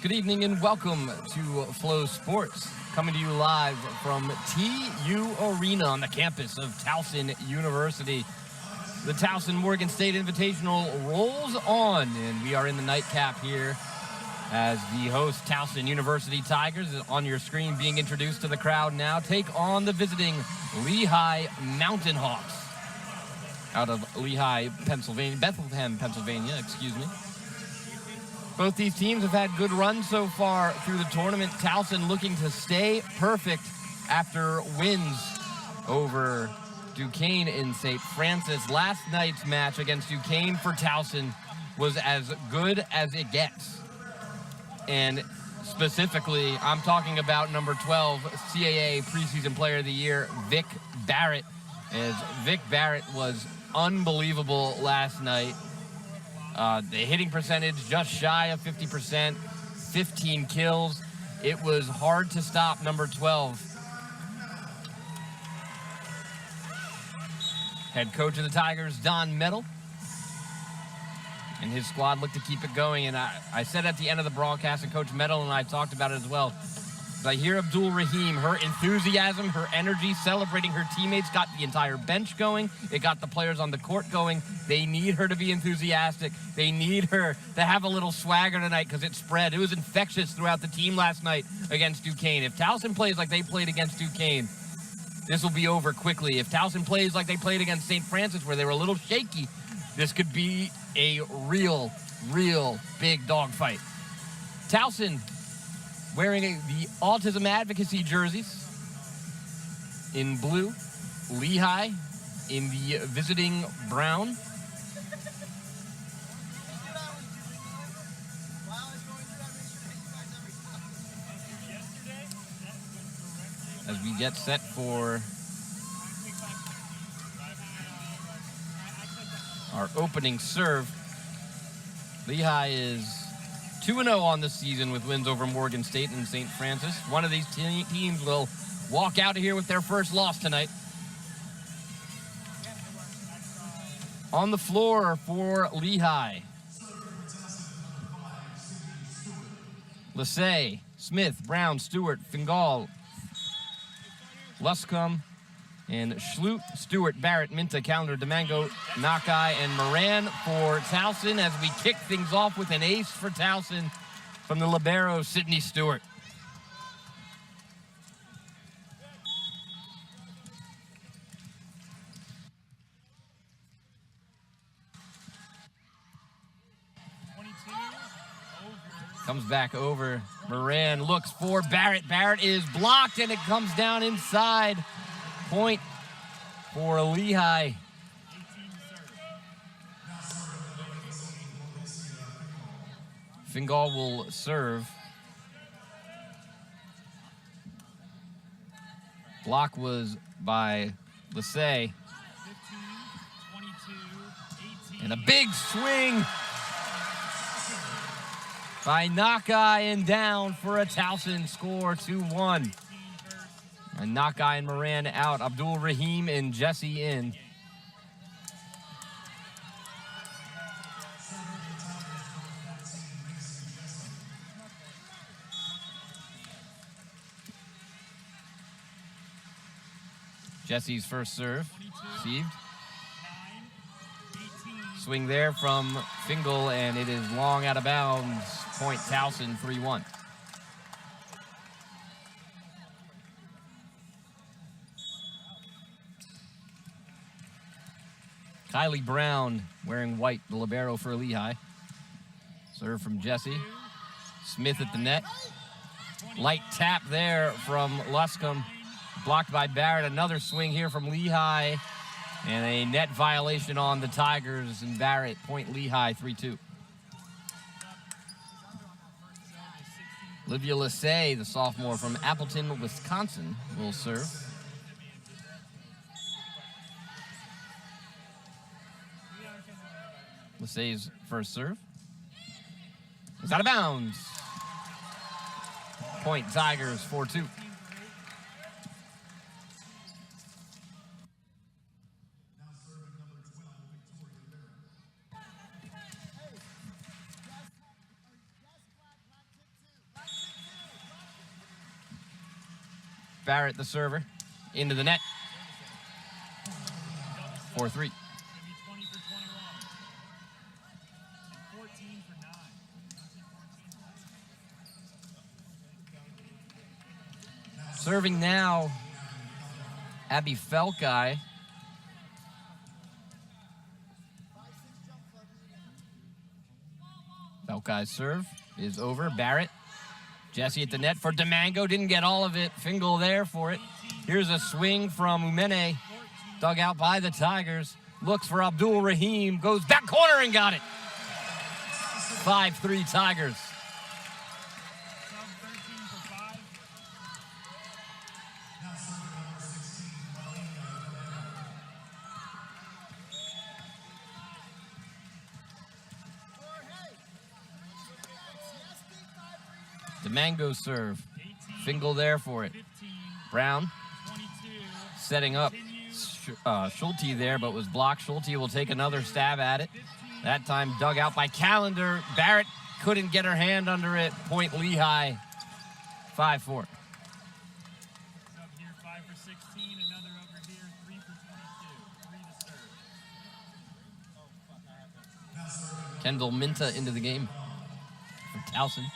Good evening and welcome to Flow Sports, coming to you live from TU Arena on the campus of Towson University. The Towson Morgan State Invitational rolls on, and we are in the nightcap here as the host Towson University Tigers is on your screen being introduced to the crowd now. Take on the visiting Lehigh Mountain Hawks out of Lehigh, Pennsylvania, Bethlehem, Pennsylvania, excuse me. Both these teams have had good runs so far through the tournament. Towson looking to stay perfect after wins over Duquesne in St. Francis. Last night's match against Duquesne for Towson was as good as it gets. And specifically, I'm talking about number 12 CAA Preseason Player of the Year, Vic Barrett, as Vic Barrett was unbelievable last night. The hitting percentage just shy of 50%, 15 kills. It was hard to stop number 12. Head coach of the Tigers, Don Metal, and his squad looked to keep it going. And I said at the end of the broadcast, and Coach Metal and I talked about it as well, I hear Abdul Rahim, her enthusiasm, her energy, celebrating her teammates, got the entire bench going. It got the players on the court going. They need her to be enthusiastic. They need her to have a little swagger tonight because it spread. It was infectious throughout the team last night against Duquesne. If Towson plays like they played against Duquesne, this will be over quickly. If Towson plays like they played against St. Francis, where they were a little shaky, this could be a real big dogfight. Towson wearing the autism advocacy jerseys in blue, Lehigh in the visiting brown. As we get set for our opening serve, Lehigh is 2-0 on the season with wins over Morgan State and St. Francis. One of these teams will walk out of here with their first loss tonight. On the floor for Lehigh, Lissay, Smith, Brown, Stewart, Fingal, Luscombe, and Schlup, Stewart, Barrett, Minta, Calendar, Domingo, Nakai, and Moran for Towson as we kick things off with an ace for Towson from the libero, Sydney Stewart. Comes back over. Moran looks for Barrett. Barrett is blocked, and it comes down inside. Point for Lehigh. Fingal will serve. Block was by Lissay. And a big swing by Nakai and down for a Towson score, 2-1. And Nakai and Moran out. Abdul Rahim and Jesse in. Jesse's first serve. Received. Swing there from Fingal, and it is long out of bounds. Point Towson, 3-1. Kylie Brown wearing white, the libero for Lehigh. Serve from Jesse. Smith at the net. Light tap there from Luscombe. Blocked by Barrett. Another swing here from Lehigh. And a net violation on the Tigers, and Barrett, point Lehigh, 3-2. Olivia Lissay, the sophomore from Appleton, Wisconsin, will serve. Lissay's first serve is out of bounds. Point Tigers, 4-2. Barrett, the server, into the net. 4-3. Serving now, Abby Felkai. Felkai's serve is over. Barrett. Jesse at the net for Domingo. Didn't get all of it. Fingal there for it. Here's a swing from Umene. Dug out by the Tigers. Looks for Abdul Rahim. Goes back corner and got it. 5-3 Tigers. Domingo serve. Fingal there for it. Brown setting up Schulte there, but was blocked. Schulte will take another stab at it. That time dug out by Calendar. Barrett couldn't get her hand under it. Point Lehigh. 5-4. Kendall Minta into the game for Towson.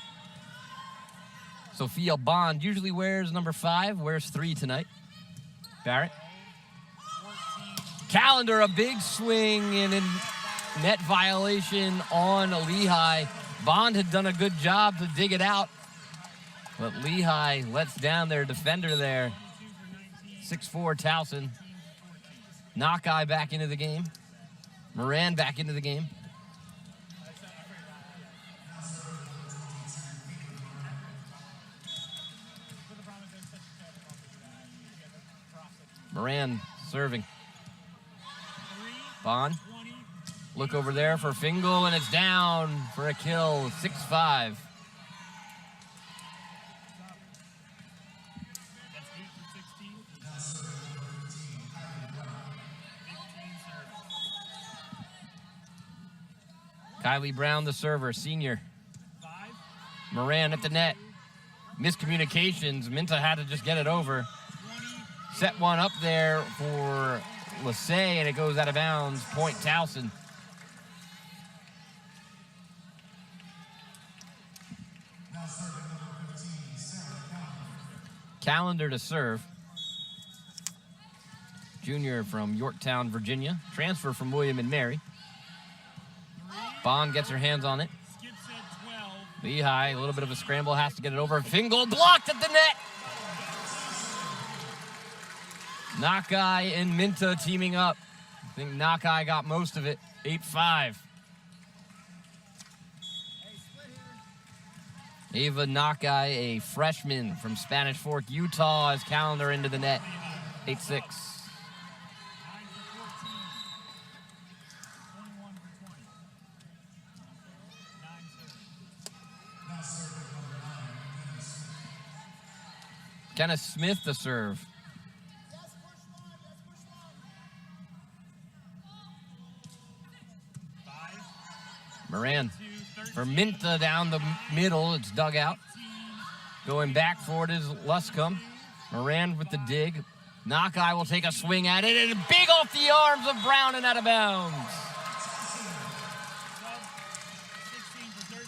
Sophia Bond usually wears number 5, wears 3 tonight. Barrett. Calendar, a big swing and a net violation on Lehigh. Bond had done a good job to dig it out, but Lehigh lets down their defender there. 6-4 Towson. Knockeye back into the game. Moran back into the game. Moran serving. Bond. Look over there for Fingal, and it's down for a kill. 6-5. Kylie Brown, the server, senior. Moran at the net. Miscommunications. Minta had to just get it over. Set one up there for Lassay, and it goes out of bounds. Point Towson. Calendar to serve. Junior from Yorktown, Virginia. Transfer from William and Mary. Bond gets her hands on it. Lehigh, a little bit of a scramble, has to get it over. Fingal blocked at the net. Knockeye and Minta teaming up. I think Knockeye got most of it. 8-5. Ava Knockeye, a freshman from Spanish Fork, Utah, has Calendar into the net. 8-6. Kenneth Smith to serve. Moran for Minta down the middle. It's dug out. Going back for it is Luscombe. Moran with the dig. Knockeye will take a swing at it, and big off the arms of Brown and out of bounds.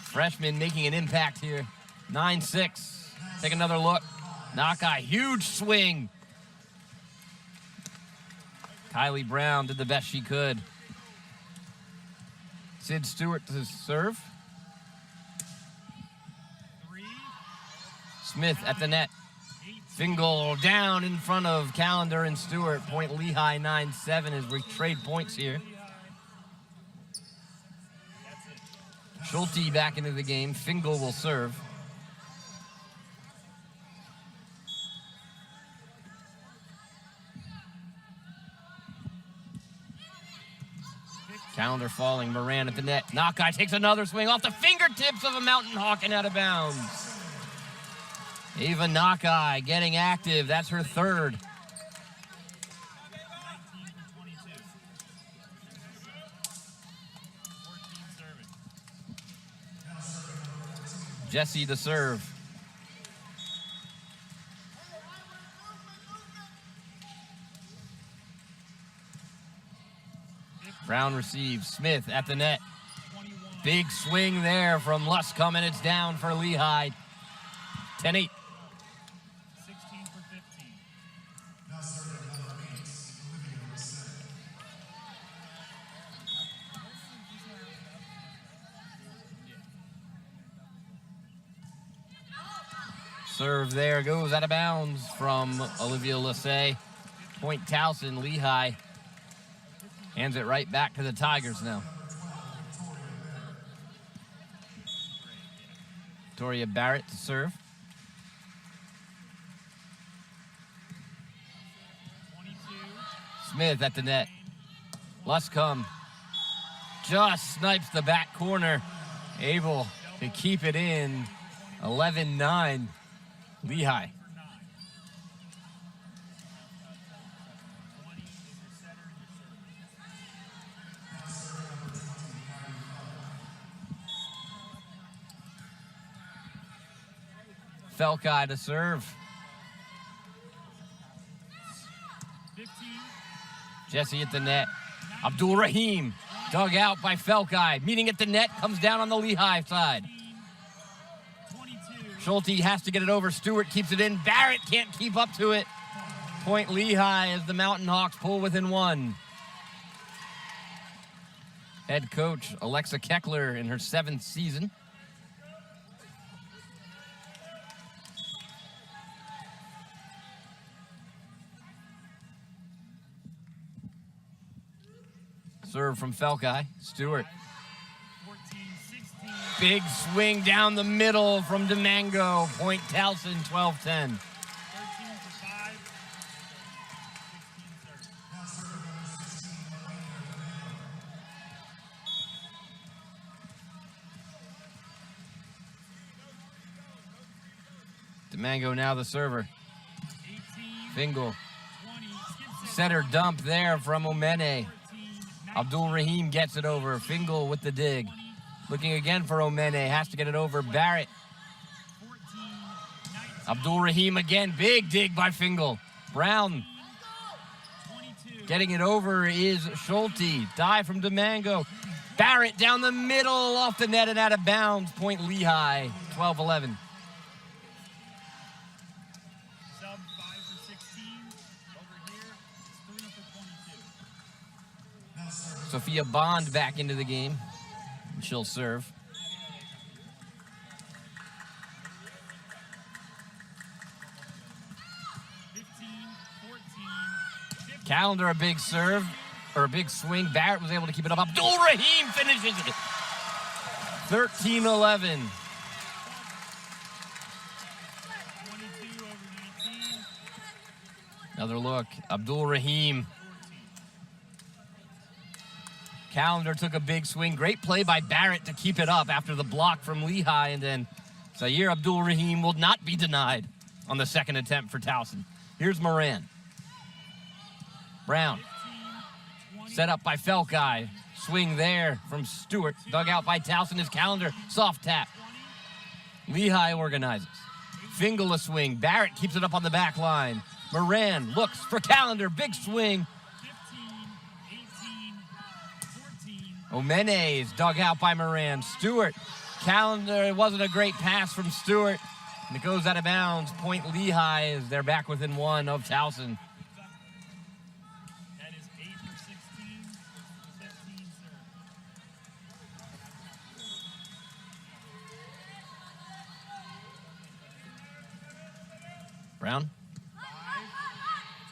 Freshman making an impact here. 9-6. Take another look. Knockeye, huge swing. Kylie Brown did the best she could. Sid Stewart to serve. Smith at the net. Fingal down in front of Calendar and Stewart. Point Lehigh 9-7 as we trade points here. Schulte back into the game. Fingal will serve. Calendar falling. Moran at the net. Knockeye takes another swing off the fingertips of a Mountain Hawk and out of bounds. Ava Knockeye getting active. That's her third. Jesse to serve. Brown receives. Smith at the net. Big swing there from Luscombe, and it's down for Lehigh. 10-8. 16 for 15. Serve there goes out of bounds from Olivia Lassay. Point Towson. Lehigh hands it right back to the Tigers now. Victoria Barrett to serve. 22. Smith at the net. Luscombe just snipes the back corner. Able to keep it in. 11-9. Lehigh. Felkai to serve. 15. Jesse at the net. Abdul Rahim dug out by Felkai. Meeting at the net, comes down on the Lehigh side. 22. Schulte has to get it over. Stewart keeps it in. Barrett can't keep up to it. Point Lehigh as the Mountain Hawks pull within one. Head coach Alexa Keckler in her 7th season. Serve from Felkai. Stewart. 14, 16. Big swing down the middle from DeMango. Point Towson, 12-10. 13 for 5. 16 serve. DeMango now the server. 18. Fingal. 20. Skip Center dump there from Omene. 14. Abdul Rahim gets it over. Fingal with the dig. Looking again for Omene. Has to get it over. Barrett. 14. 19. Abdul Rahim again. Big dig by Fingal. Brown 22. getting it over is Schulte. Dive from DeMango. Barrett down the middle off the net and out of bounds. Point Lehigh. 12-11. Sub 5 for 16. Over here, it's 3 for 22. Sophia Bond back into the game. And she'll serve. Calendar a big serve, or a big swing. Barrett was able to keep it up. Abdul Rahim finishes it. 13-11. 22 over 19. Another look. Abdul Rahim. Calendar took a big swing. Great play by Barrett to keep it up after the block from Lehigh. And then Zaire Abdul Rahim will not be denied on the second attempt for Towson. Here's Moran. Brown. 15, Set up by Felkai. Swing there from Stewart. Dug out by Towson. His Calendar. Soft tap. Lehigh organizes. Fingal a swing. Barrett keeps it up on the back line. Moran looks for Calendar. Big swing. 15, 18, 14. Omene is dug out by Moran. Stewart. Calendar, it wasn't a great pass from Stewart. And it goes out of bounds. Point Lehigh as they're back within one of Towson. That is 8 for 16. 15 serve. Brown. 5,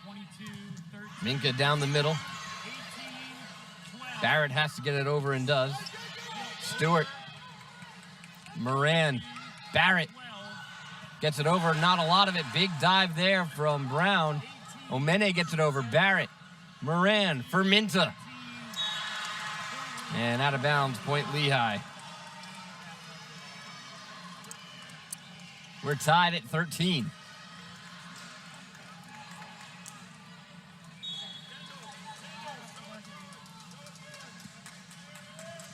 22, 13, Minka down the middle. 18, 12. Barrett has to get it over and does. Stewart. Moran. Barrett 12. gets it over. Not a lot of it. Big dive there from Brown. Omene gets it over. Barrett. Moran for Minta. And out of bounds, Point Lehigh. We're tied at 13.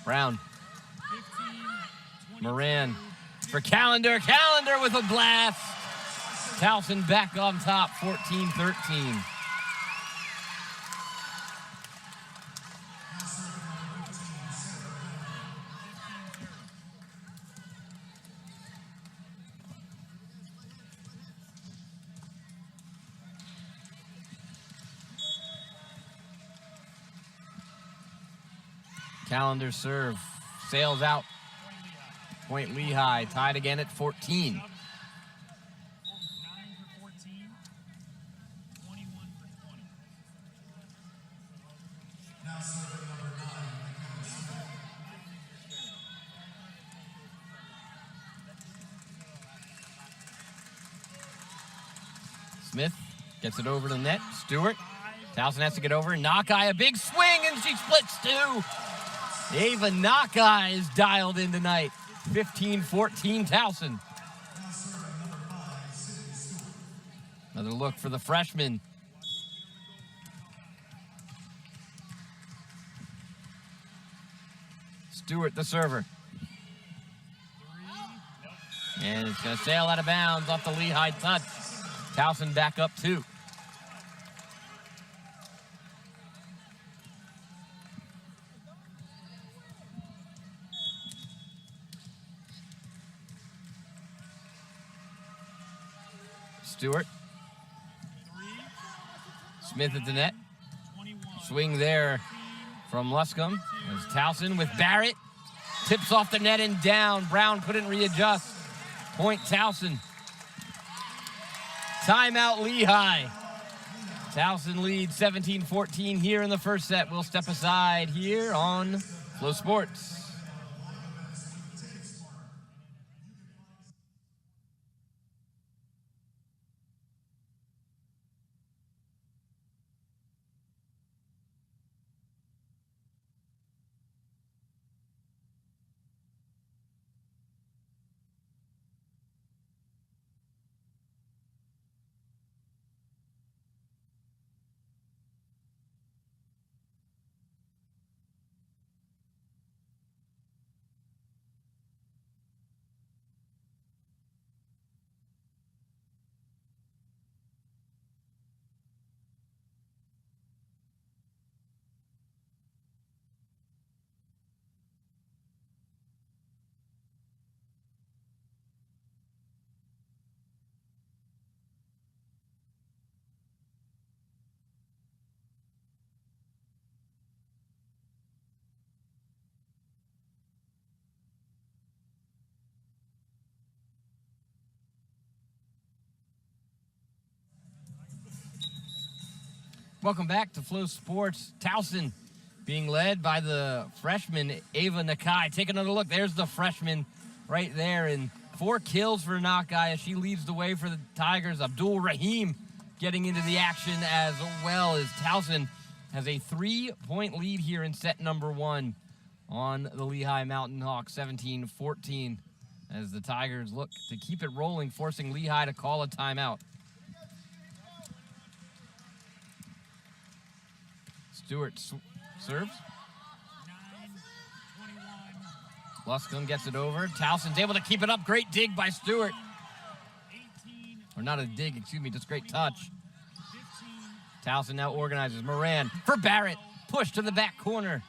Brown. 15, 20, Moran for Calendar. Calendar with a blast. Towson back on top, 14-13. Calendar serve. Sails out. Point Lehigh. Tied again at 14. 9 for 14. 21 for 20. Now serving number 9. Smith gets it over to the net. Stewart. Towson has to get over. Nakai, a big swing, and she splits two. Ava Nakai is dialed in tonight. 15-14 Towson. Another look for the freshman. Stewart, the server. And it's going to sail out of bounds off the Lehigh touch. Towson back up 2. Stewart. Smith at the net. Swing there from Luscombe. There's Towson with Barrett. Tips off the net and down. Brown couldn't readjust. Point Towson. Timeout Lehigh. Towson leads 17-14 here in the first set. We'll step aside here on Flow Sports. Welcome back to Flow Sports. Towson being led by the freshman Ava Nakai. Take another look. There's the freshman right there. And 4 kills for Nakai as she leads the way for the Tigers. Abdul Rahim getting into the action as well as Towson has a 3-point lead here in set number 1 on the Lehigh Mountain Hawks, 17-14, as the Tigers look to keep it rolling, forcing Lehigh to call a timeout. Stewart serves. 9-21. Luscombe gets it over. Towson's able to keep it up. Great dig by Stewart. 18. Or not a dig, excuse me, just great touch. 15. Towson now organizes. Moran for Barrett. Push to the back corner.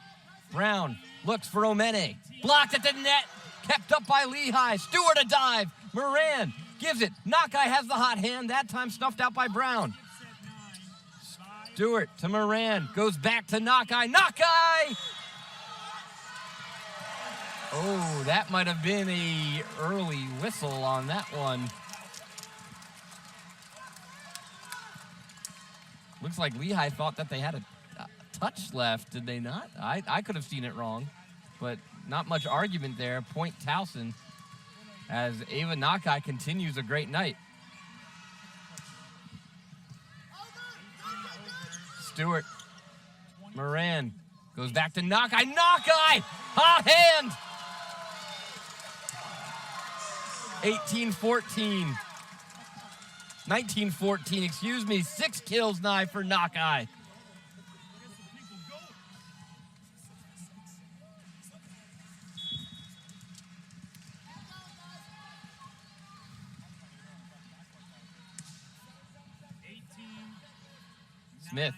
Brown looks for Omene. Blocked at the net. Kept up by Lehigh. Stewart a dive. Moran gives it. Nakai has the hot hand. That time snuffed out by Brown. Stewart to Moran. Goes back to Nakai. Nakai! Oh, that might have been a early whistle on that one. Looks like Lehigh thought that they had a touch left, did they not? I could have seen it wrong, but not much argument there. Point Towson as Ava Nakai continues a great night. Stewart, Moran goes back to Nakai. Nakai! Hot hand! 18-14. 19-14, excuse me. 6 kills now for Nakai. Smith,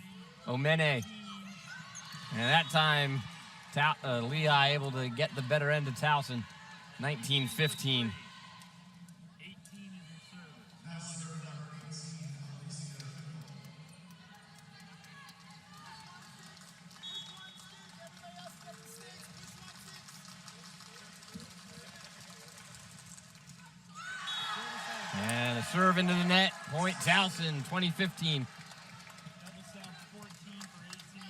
Omene. And that time, Lehigh able to get the better end of Towson, 19-15. 18 is your server. Now serve number 18, Alicia. And a serve into the net. Point Towson, 20-15. Double sub 14 for 18.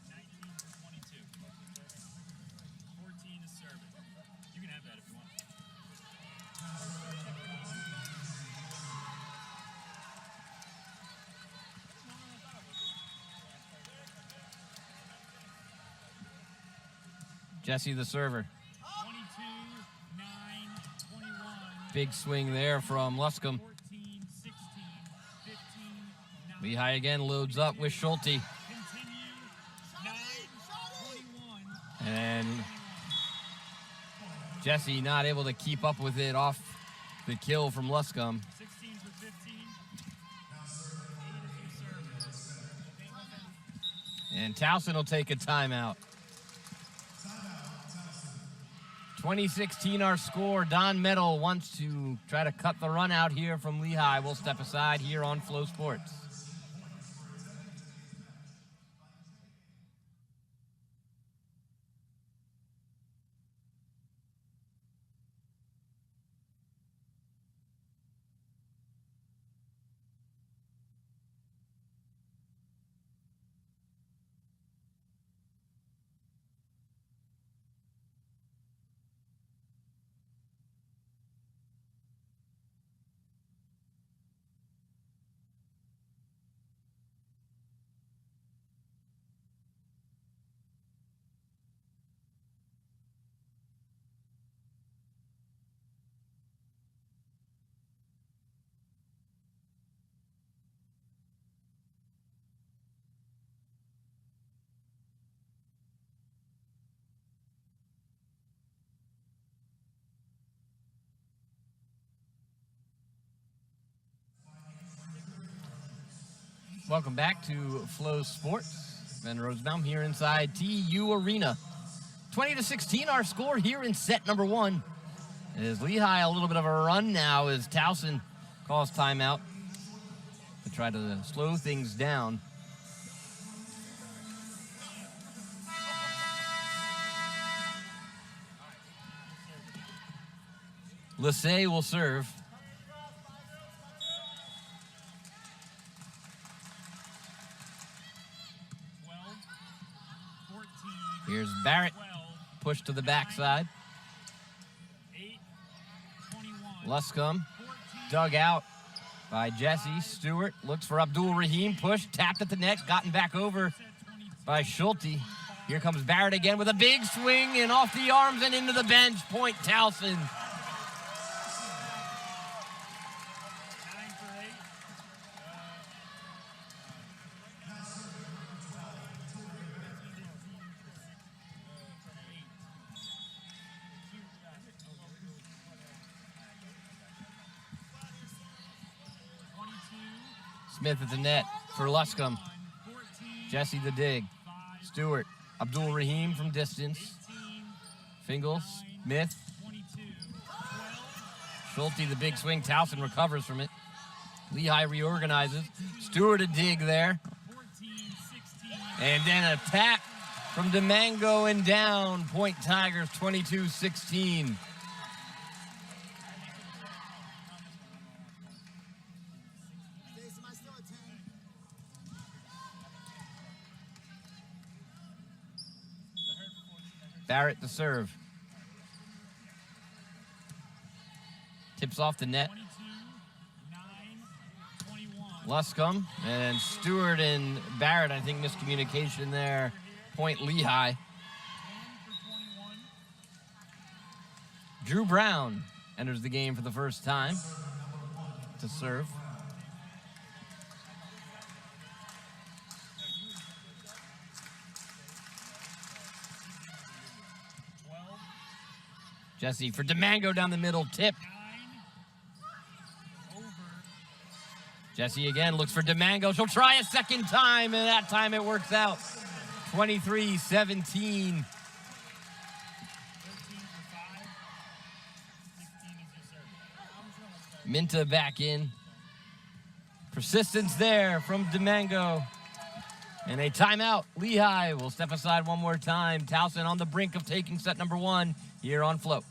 19 for 22. 14 is serving. You can have that if you want. Jesse the server. 22, 9, 21. Big swing there from Luscombe. 14, 16, 15, 9. Lehigh again loads up with Schulte. Continue. 9, 21. And Jesse not able to keep up with it off the kill from Luscombe. 16 for 15. Now serving 8 is your serve. And Towson will take a timeout. 2016 our score. Don Meadow wants to try to cut the run out here from Lehigh. We'll step aside here on Flow Sports. Welcome back to Flow Sports. Ben Rosenbaum here inside TU Arena. 20-16 our score here in set number one. As Lehigh a little bit of a run now as Towson calls timeout to try to slow things down. Lissay will serve. 14, Here's Barrett, 12, push to the backside. 8, 21, Luscombe 14, dug out by Jesse. Stewart looks for Abdul Rahim, push, tapped at the net, gotten back over set 22. by Schulte. Here comes Barrett again with a big swing and off the arms and into the bench. Point Towson. 9 for 8. Smith at the net for Luscombe. 14, Jesse the dig. 5, Stewart. Abdul Rahim from distance. 18, Fingal. Smith. 22, 12, Schulte the big swing. Towson recovers from it. Lehigh reorganizes. Stewart a dig there. 14, 16, And then a tap from DeMango and down. Point Tigers 22-16. Barrett to serve. Tips off the net. 22, 9, 21. Luscombe and Stewart and Barrett, I think miscommunication there. Point Lehigh. 10 for 21. Drew Brown enters the game for the first time to serve. Jesse for DeMango down the middle, tip. 9, over. Jesse again looks for DeMango. She'll try a second time, and that time it works out. 23-17. 13 for 5. 16 is the serve. Minta back in. Persistence there from Domingo. And a timeout. Lehigh will step aside one more time. Towson on the brink of taking set number 1 here on Float.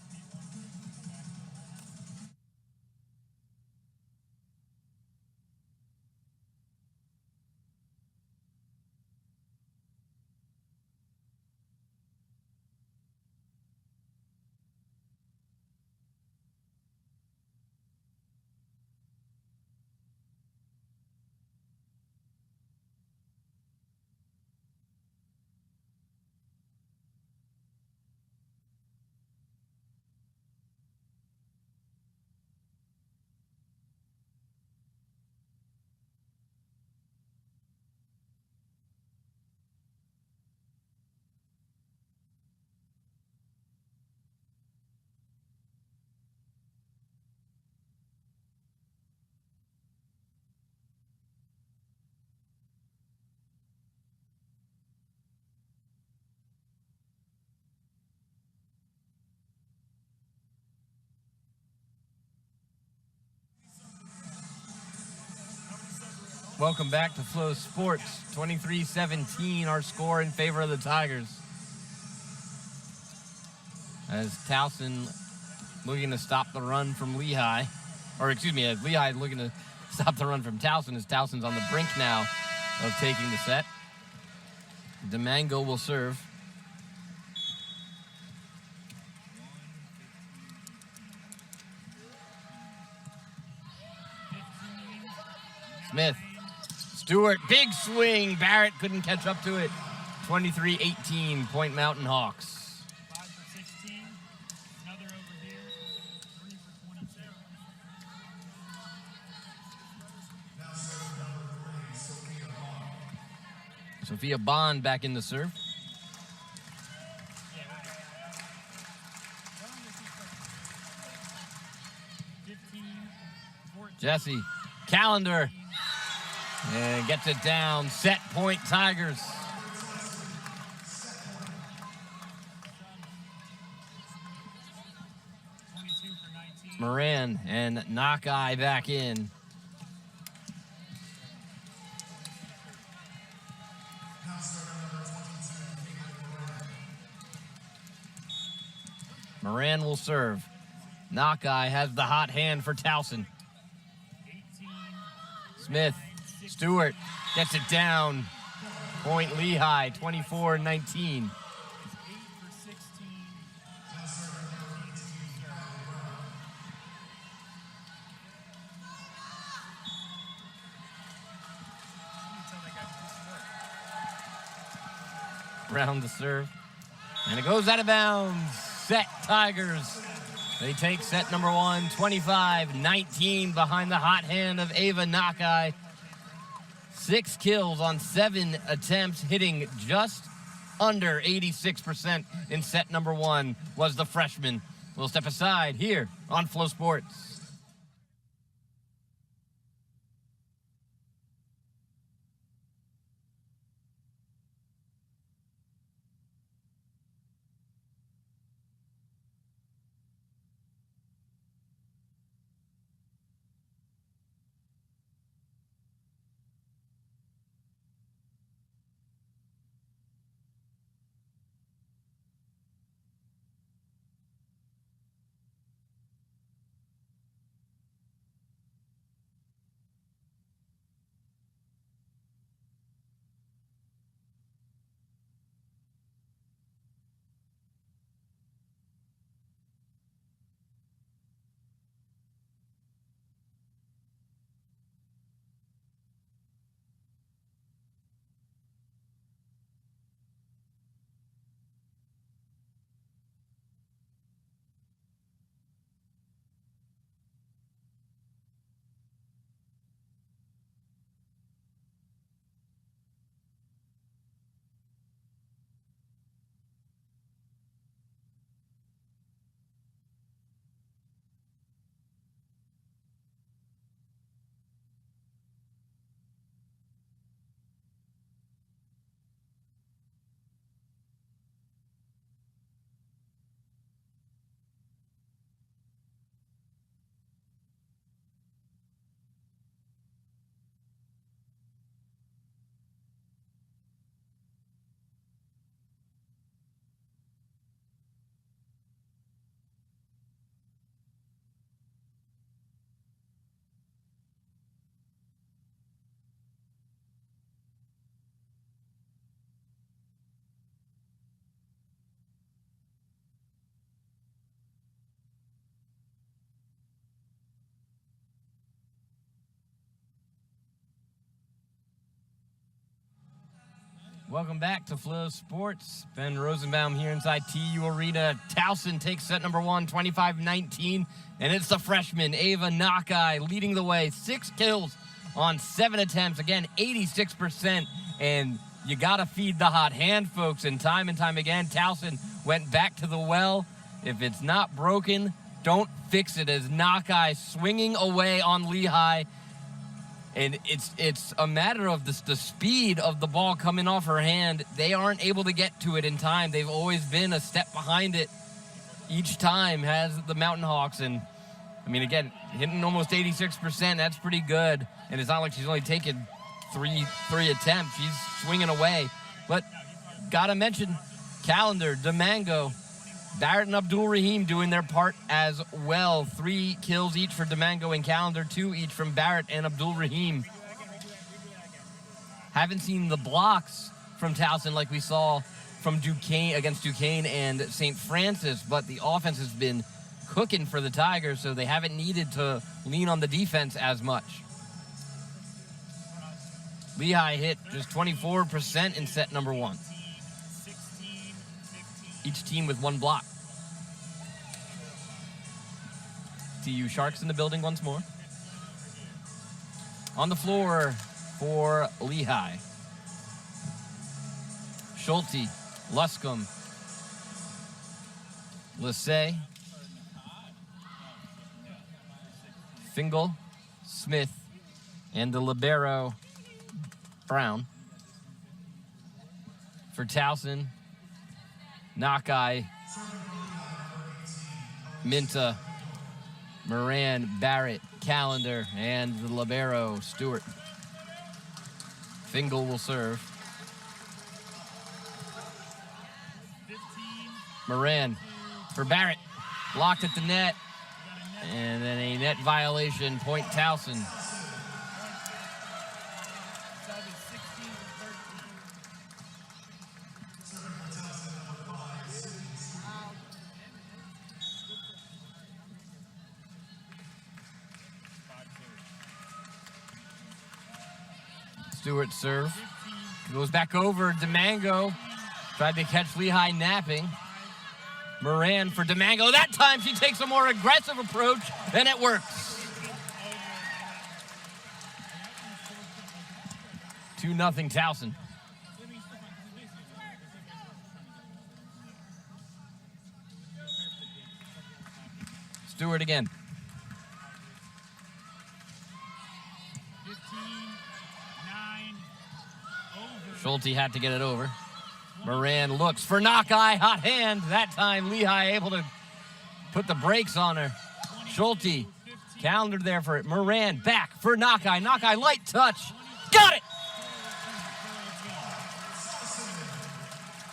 Welcome back to Flow Sports. 23-17, our score in favor of the Tigers. As Towson looking to stop the run from Lehigh. Or excuse me, as Lehigh looking to stop the run from Towson, as Towson's on the brink now of taking the set. Domingo will serve. Smith. Stewart, big swing. Barrett couldn't catch up to it. 23-18, Point Mountain Hawks. 5 for 16. Another over here. 3 for 22. Now serving number 3, Sophia Bond. Sophia Bond back in the serve. Yeah, we're good. 15, 14. Jesse. Calendar. And gets it down. Set point Tigers. Moran and Knockeye back in. Now serving number 22, Moran. Moran will serve. Knockeye has the hot hand for Towson. 18. Smith. Stewart gets it down. Point Lehigh, 24-19. 8 for 16. Now serving number 18, Tell that guy to do some work. Round the serve. And it goes out of bounds. Set Tigers. They take set number 1, 25-19 behind the hot hand of Ava Knockeye. 6 kills on 7 attempts, hitting just under 86% in set number 1 was the freshman. We'll step aside here on Flow Sports. Welcome back to Flow Sports. Ben Rosenbaum here inside TU Arena. Towson takes set number 1, 25-19, and it's the freshman, Ava Nakai, leading the way. 6 kills on 7 attempts. Again, 86%, and you got to feed the hot hand, folks, and time again, Towson went back to the well. If it's not broken, don't fix it, as Nakai swinging away on Lehigh. And it's a matter of the speed of the ball coming off her hand. They aren't able to get to it in time. They've always been a step behind it each time, has the Mountain Hawks. And, I mean, again, hitting almost 86%, that's pretty good. And it's not like she's only taken three attempts. She's swinging away. But got to mention Calendar, DeMango, Barrett and Abdul Rahim doing their part as well. 3 kills each for DeMango and Calendar, 2 each from Barrett and Abdul Rahim. Haven't seen the blocks from Towson like we saw from Duquesne against Duquesne and St. Francis, but the offense has been cooking for the Tigers, so they haven't needed to lean on the defense as much. Lehigh hit just 24% in set number 1. Each team with 1 block. TU Sharks in the building once more. On the floor for Lehigh. Schulte, Luscombe, Lassay, Fingal, Smith, and the libero, Brown. For Towson, Nakai, Minta, Moran, Barrett, Calendar, and the libero, Stewart. Fingal will serve. 15. Moran for Barrett. Blocked at the net. And then a net violation, point Towson. Sub is 16 to 13. Stewart serve. Goes back over. DeMango tried to catch Lehigh napping. Moran for DeMango. That time she takes a more aggressive approach, and it works. 2-0 Towson. Stewart again. 15-9 over. Schulte had to get it over. Moran looks for Nakai, hot hand. That time Lehigh able to put the brakes on her. Schulte, Calendar there for it. Moran back for Nakai. Nakai, light touch. Got it!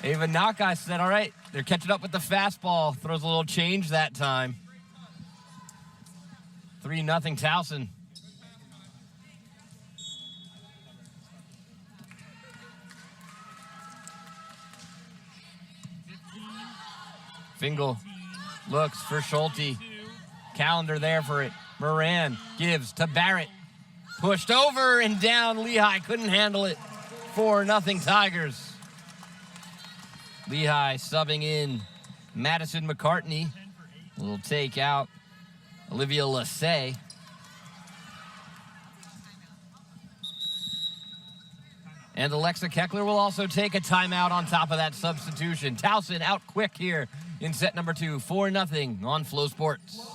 Ava Nakai said, all right, they're catching up with the fastball. Throws a little change that time. 3-0 Towson. Fingal looks for Schulte. Calendar there for it. Moran gives to Barrett. Pushed over and down. Lehigh couldn't handle it. 4-0 Tigers. Lehigh subbing in Madison McCartney. A little take out. Olivia Lassay. And Alexa Keckler will also take a timeout on top of that substitution. Towson out quick here in set number 2, 4-0 on Flow Sports.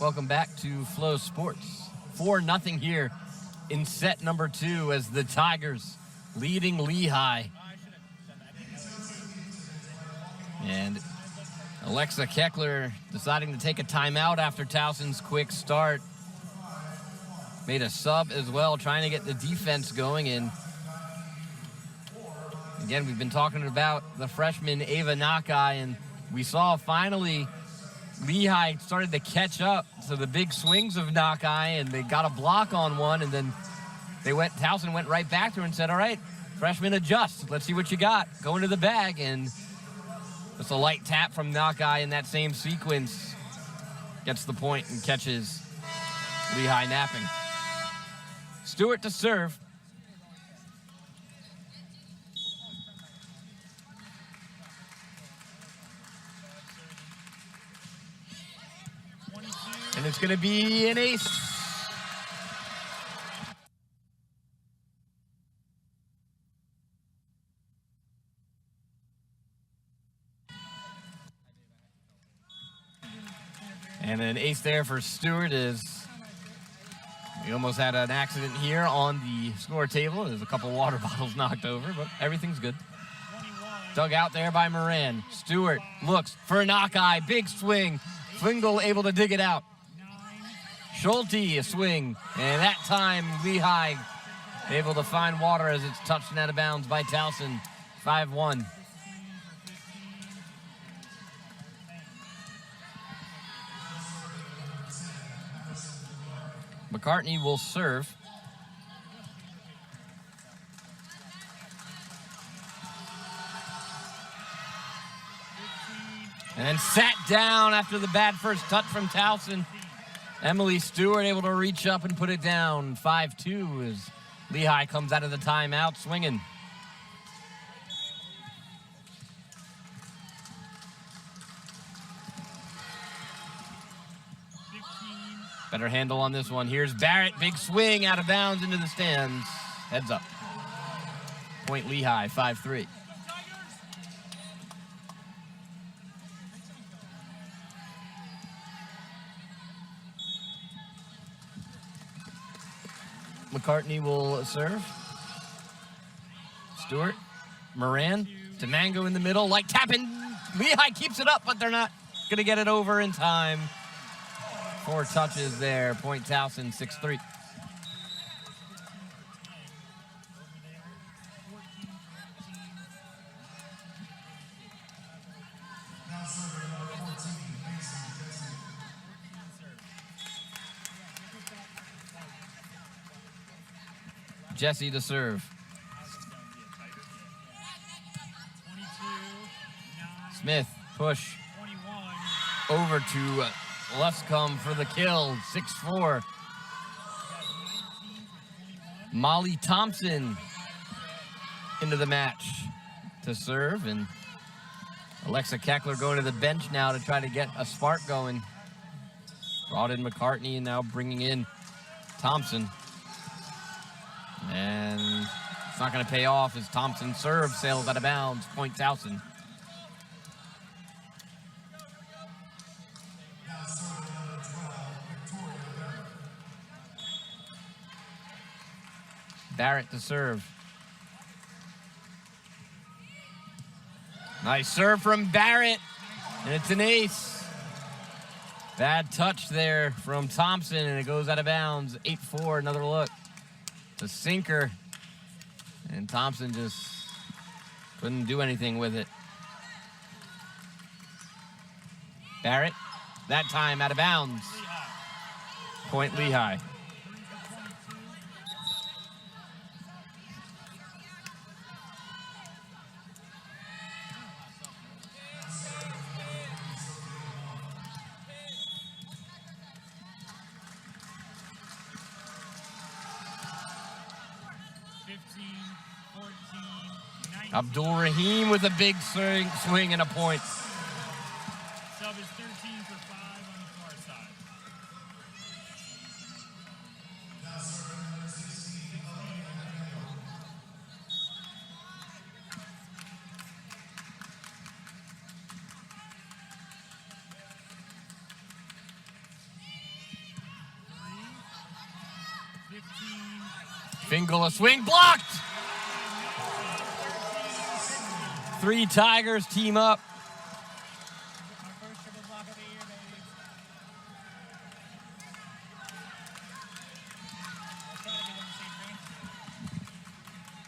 Welcome back to Flow Sports. 4-0 here in set number 2 as the Tigers leading Lehigh. And Alexa Keckler deciding to take a timeout after Towson's quick start. made a sub as well, trying to get the defense going. And again, we've been talking about the freshman Ava Nakai, and we saw finally Lehigh started to catch up to the big swings of Nakai, and they got a block on one, and then Towson went right back to her and said, all right, freshman, adjust. Let's see what you got. Go into the bag, and just a light tap from Nakai in that same sequence. Gets the point and catches Lehigh napping. Stewart to serve. And it's going to be an ace. And an ace there for Stewart is we almost had an accident here on the score table. There's a couple water bottles knocked over, but everything's good. Dug out there by Moran. Stewart looks for Nakai. Big swing. Fingal able to dig it out. Schulte a swing. And that time Lehigh able to find water as it's touched and out of bounds by Towson. 5-1. McCartney will serve. And then sat down after the bad first touch from Towson. Emily Stewart able to reach up and put it down. 5-2 as Lehigh comes out of the timeout swinging. Better handle on this one. Here's Barrett. Big swing out of bounds into the stands. Heads up. Point Lehigh, 5-3. McCartney will serve. Stewart. Moran. To Mango in the middle. Like tapping. Lehigh keeps it up, but they're not going to get it over in time. 4 touches there. Point Towson, 6-3. Jesse to serve. Smith, push. Over to Luscombe for the kill, 6-4. Molly Thompson into the match to serve, and Alexa Keckler going to the bench now to try to get a spark going. Brought in McCartney and now bringing in Thompson. And it's not going to pay off as Thompson serve sails out of bounds. Point Towson. Barrett to serve. Nice serve from Barrett, and it's an ace. Bad touch there from Thompson, and it goes out of bounds. 8-4, another look. It's a sinker, and Thompson just couldn't do anything with it. Barrett, that time out of bounds. Point Lehigh. Abdul Rahim with a big swing and a point. Sub is 13 for 5 on the far side. Fingal a swing blocked. 3 Tigers team up.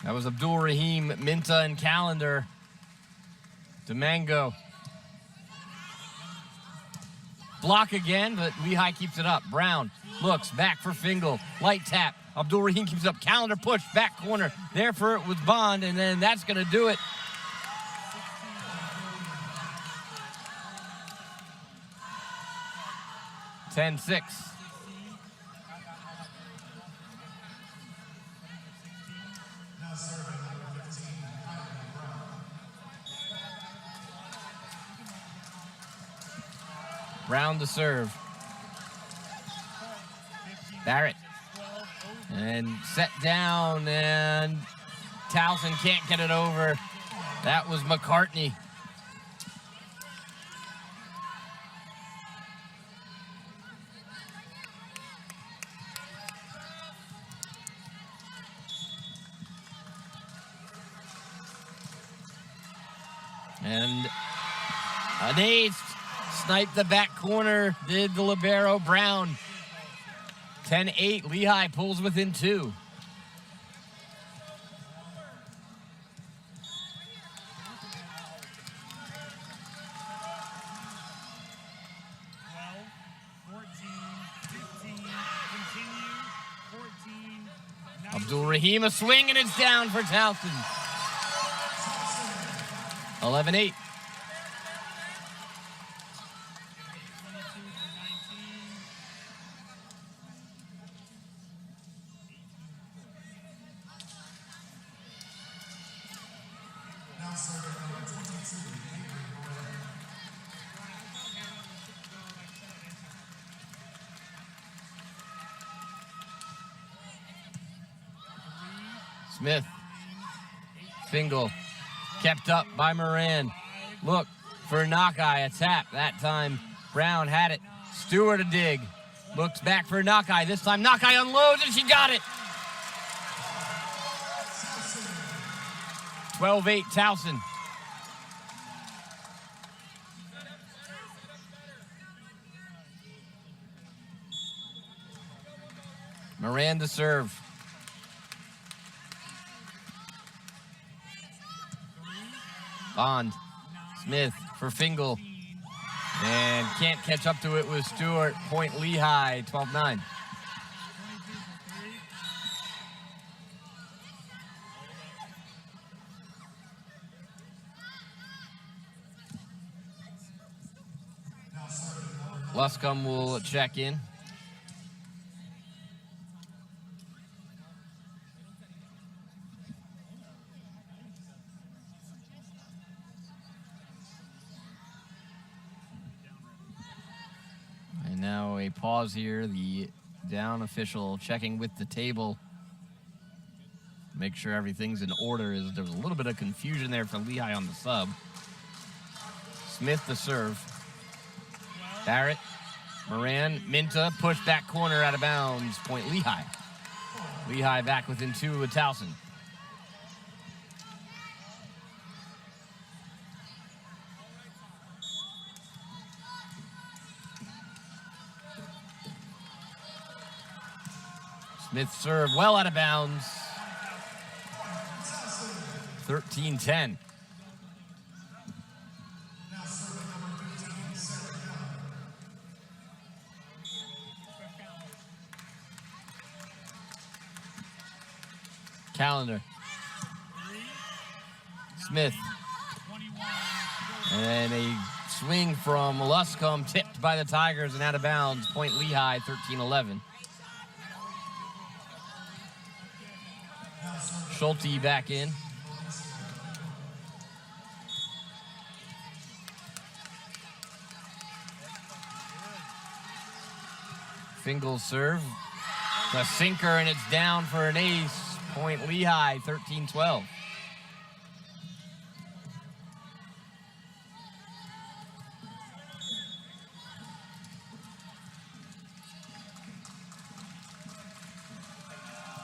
That was Abdul Rahim, Minta, and Calendar. Domingo. Block again, but Lehigh keeps it up. Brown looks back for Fingal. Light tap. Abdul Rahim keeps it up. Calendar push, back corner. There for it was Bond, and then that's going to do it. (10-6). Brown to serve. Barrett. And set down, and Towson can't get it over. That was McCartney. And an ace. Sniped the back corner, did the libero. Brown. 10-8, Lehigh pulls within 2. Abdul Rahim a swing, and it's down for Towson. 11-8. Smith. Fingal. Kept up by Moran. Look for Nakai, a tap. That time Brown had it. Stewart a dig. Looks back for Nakai. This time Nakai unloads, and she got it. 12-8 Towson. Moran to serve. Bond. Smith for Fingal. And can't catch up to it with Stewart. Point Lehigh, 12-9. Luscombe will check in. And now a pause here. The down official checking with the table. Make sure everything's in order. There was a little bit of confusion there for Lehigh on the sub. Smith to serve. Barrett, Moran, Minta, push back corner out of bounds. Point Lehigh. Lehigh back within 2 with Towson. Smith serve well out of bounds. 13-10. Calendar. Smith. And a swing from Luscombe, tipped by the Tigers and out of bounds. Point Lehigh, 13-11. Schulte back in. Fingal serve. The sinker, and it's down for an ace. Point Lehigh, 13-12.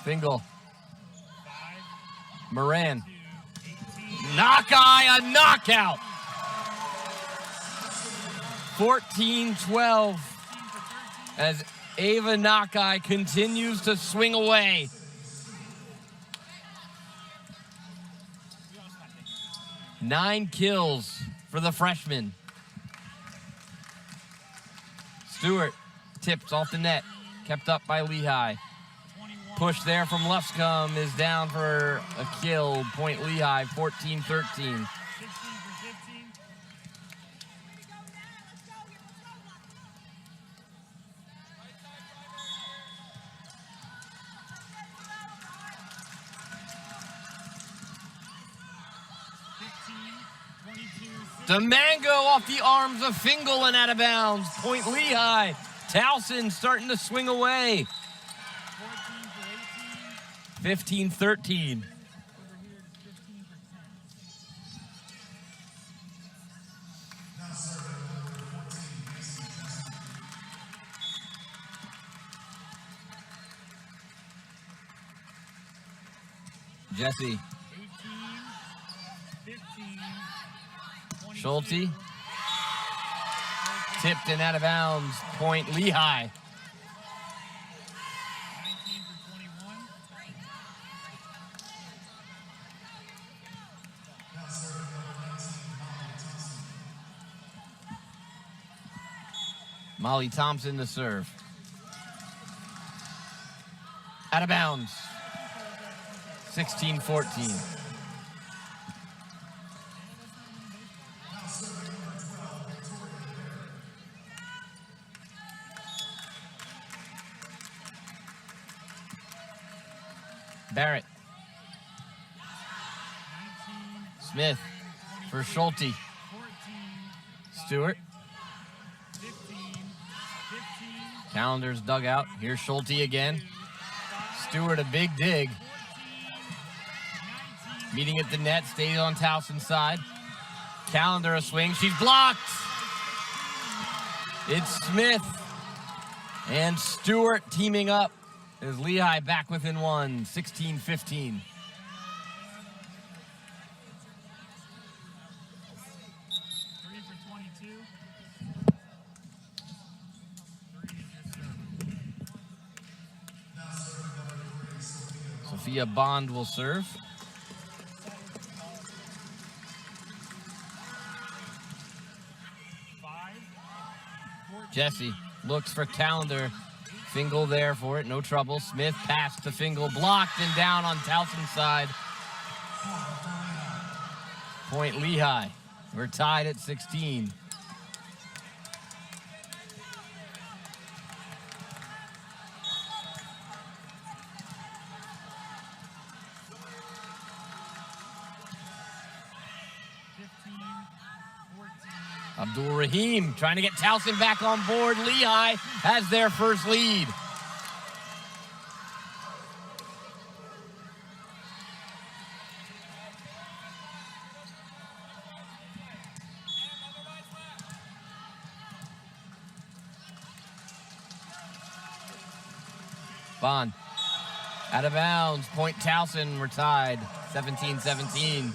Fingal. Moran. Nakai, a knockout. 14-12 as Ava Nakai continues to swing away. 9 kills for the freshman. Stewart tips off the net, kept up by Lehigh. Push there from Luscombe is down for a kill. Point Lehigh, 14-13. 16 for 15. Domingo off the arms of Fingal and out of bounds. Point Lehigh. Towson starting to swing away. 14 for 18. 15-13. Over here, it's 15 for 10. Now serving number 14, Mason Jesse. Jesse. 18, 15, 22. Schulte. Tipped and out of bounds. Point Lehigh. 19 for 21. Now serving number 19, Molly Thompson. Molly Thompson to serve. Out of bounds. 16-14. Barrett. 19, Smith for Schulte. 14, Stewart. 15, 15. Calendar's dugout. Here's Schulte again. Stewart a big dig. 14, 19. Meeting at the net, stays on Towson's side. Calendar a swing. She's blocked. It's Smith and Stewart teaming up as Lehigh back within one, 16-15. 3 for 22. 3 is your serve. Now serving number 3, Sophia. Sophia Bond will serve. 5, 14. Jesse looks for Calendar. Fingal there for it, no trouble. Smith passed to Fingal, blocked and down on Towson's side. Point Lehigh. We're tied at 16. Abdul Rahim trying to get Towson back on board. Lehigh has their first lead. Bond out of bounds. Point Towson. We're tied 17-17.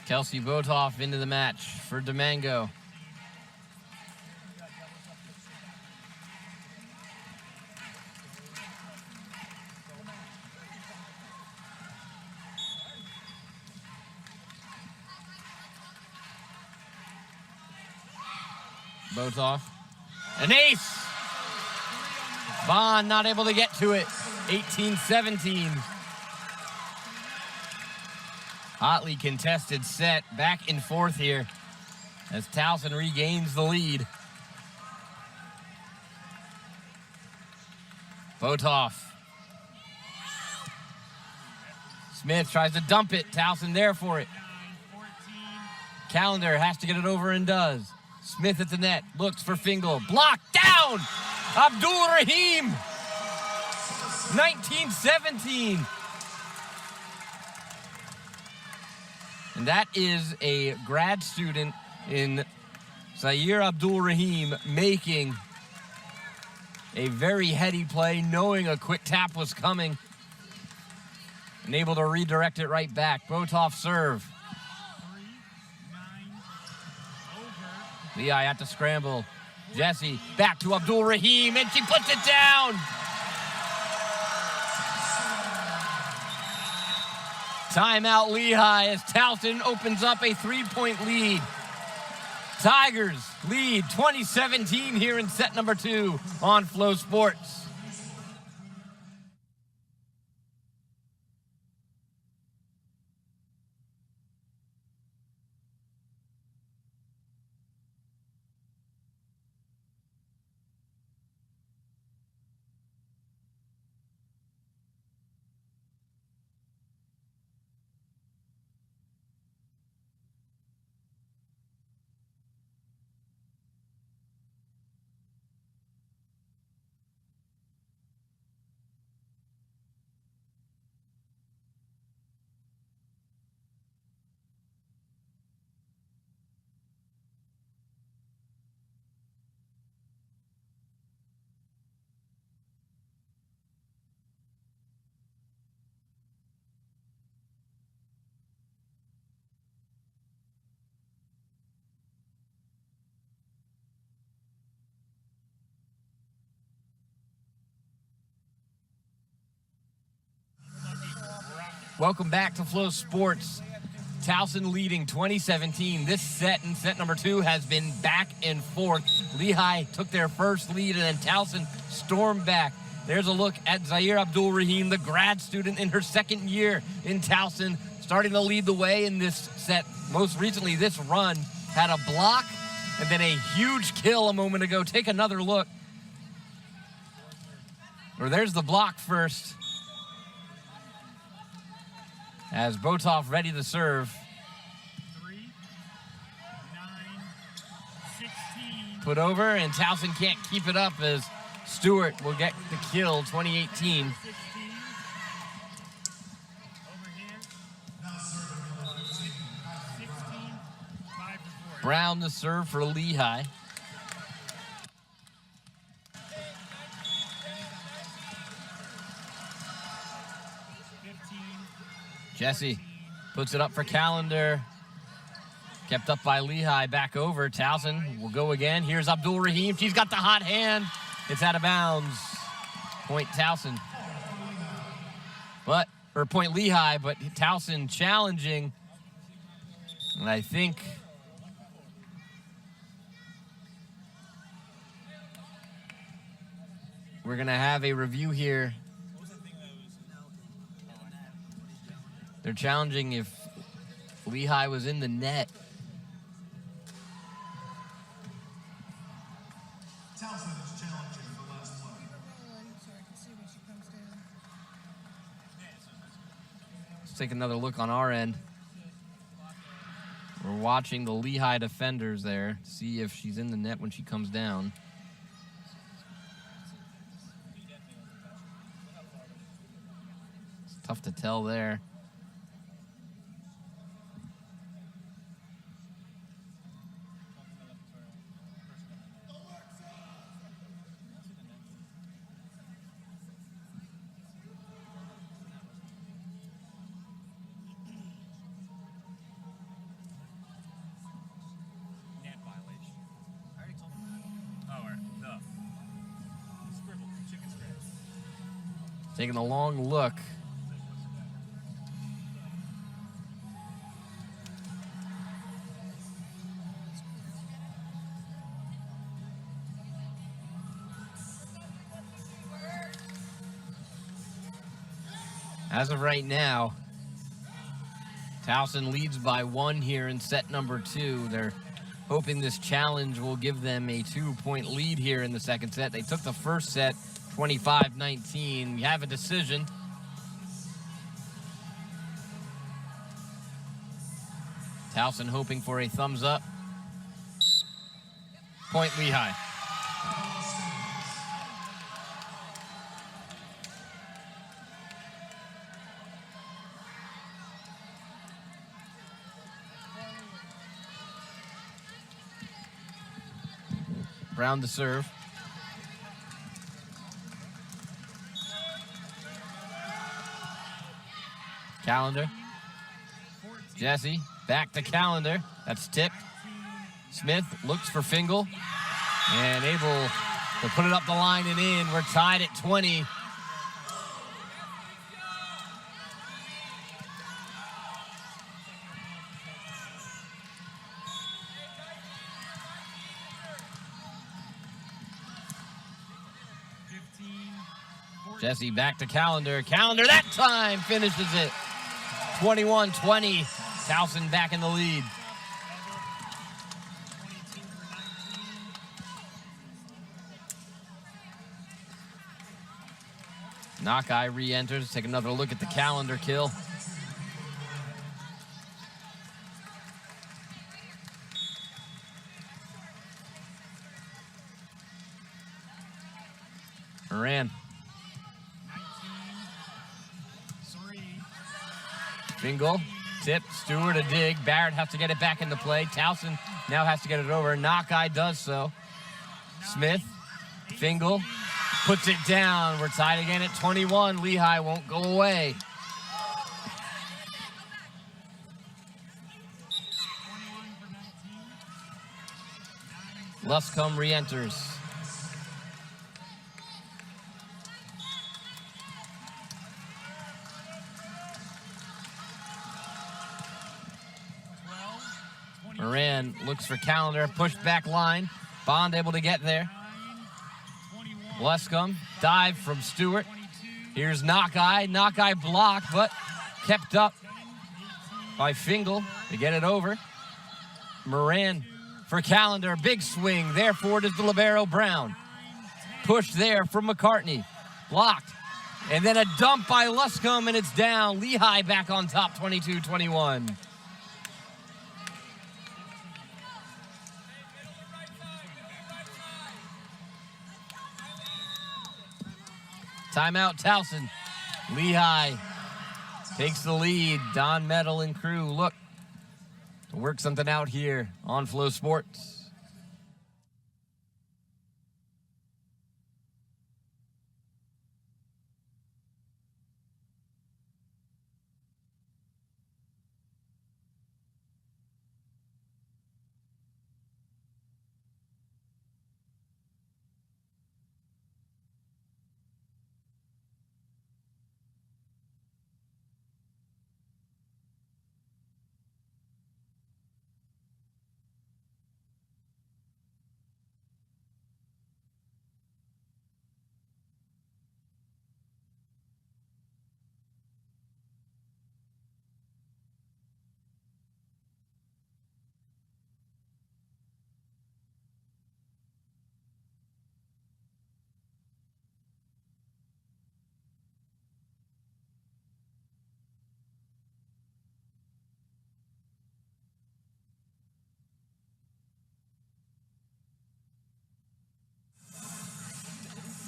Kelsey Botoff into the match for Domingo. Botoff. An ace! Bond not able to get to it. 18-17. Hotly contested set, back and forth here as Towson regains the lead. Botoff. Smith tries to dump it. Towson there for it. 14. Calendar has to get it over and does. Smith at the net, looks for Fingal. Blocked down! Abdul Rahim! 19-17. And that is a grad student in Zaire Abdul Rahim making a very heady play, knowing a quick tap was coming, and able to redirect it right back. Botoff serve. 3, 9, over. Lehigh at the scramble. Jesse back to Abdul Rahim, and she puts it down. Timeout Lehigh as Towson opens up a 3-point lead. Tigers lead 20-17 here in set number 2 on Flow Sports. Welcome back to Flow Sports. Towson leading 20-17. This set in set number 2 has been back and forth. Lehigh took their first lead, and then Towson stormed back. There's a look at Zaire Abdul Rahim, the grad student in her second year in Towson, starting to lead the way in this set. Most recently, this run had a block and then a huge kill a moment ago. Take another look. Or there's the block first. As Botov ready to serve. 3, 9, 16. Put over, and Towson can't keep it up as Stewart will get the kill, 2018. 16. Over here. 16. 5 for 4. Brown to serve for Lehigh. Jesse puts it up for Calendar. Kept up by Lehigh, back over. Towson will go again. Here's Abdul Rahim. She's got the hot hand. It's out of bounds. Point Towson. Point Lehigh, but Towson challenging. And I think we're going to have a review here. They're challenging if Lehigh was in the net. Towson is challenging the last play. Let's take another look on our end. We're watching the Lehigh defenders there, see if she's in the net when she comes down. It's tough to tell there. Taking a long look. As of right now, Towson leads by 1 here in set number 2. They're hoping this challenge will give them a 2-point lead here in the second set. They took the first set 25-19. We have a decision. Towson hoping for a thumbs up. Point Lehigh. Brown to serve. Calendar. Jesse back to Calendar. That's tipped. Smith looks for Fingal and able to put it up the line and in. We're tied at 20. Jesse back to Calendar. Calendar that time finishes it. 21-20. Towson back in the lead. Knockeye re-enters. Take another look at the Calendar kill. Moran. Fingal, tip, Stewart a dig. Barrett has to get it back into play. Towson now has to get it over. Knockeye does so. Smith, Fingal, puts it down. We're tied again at 21. Lehigh won't go away. Luscombe re-enters. Moran looks for Calendar, pushed back line. Bond able to get there. Luscombe, dive from Stewart. Here's Knockeye. Knockeye blocked, but kept up by Fingal to get it over. Moran for Calendar, big swing. There for it is the libero Brown. Push there from McCartney. Blocked. And then a dump by Luscombe, and it's down. Lehigh back on top, 22-21. Timeout, Towson. Lehigh takes the lead. Don Metal and crew look to work something out here on Flow Sports.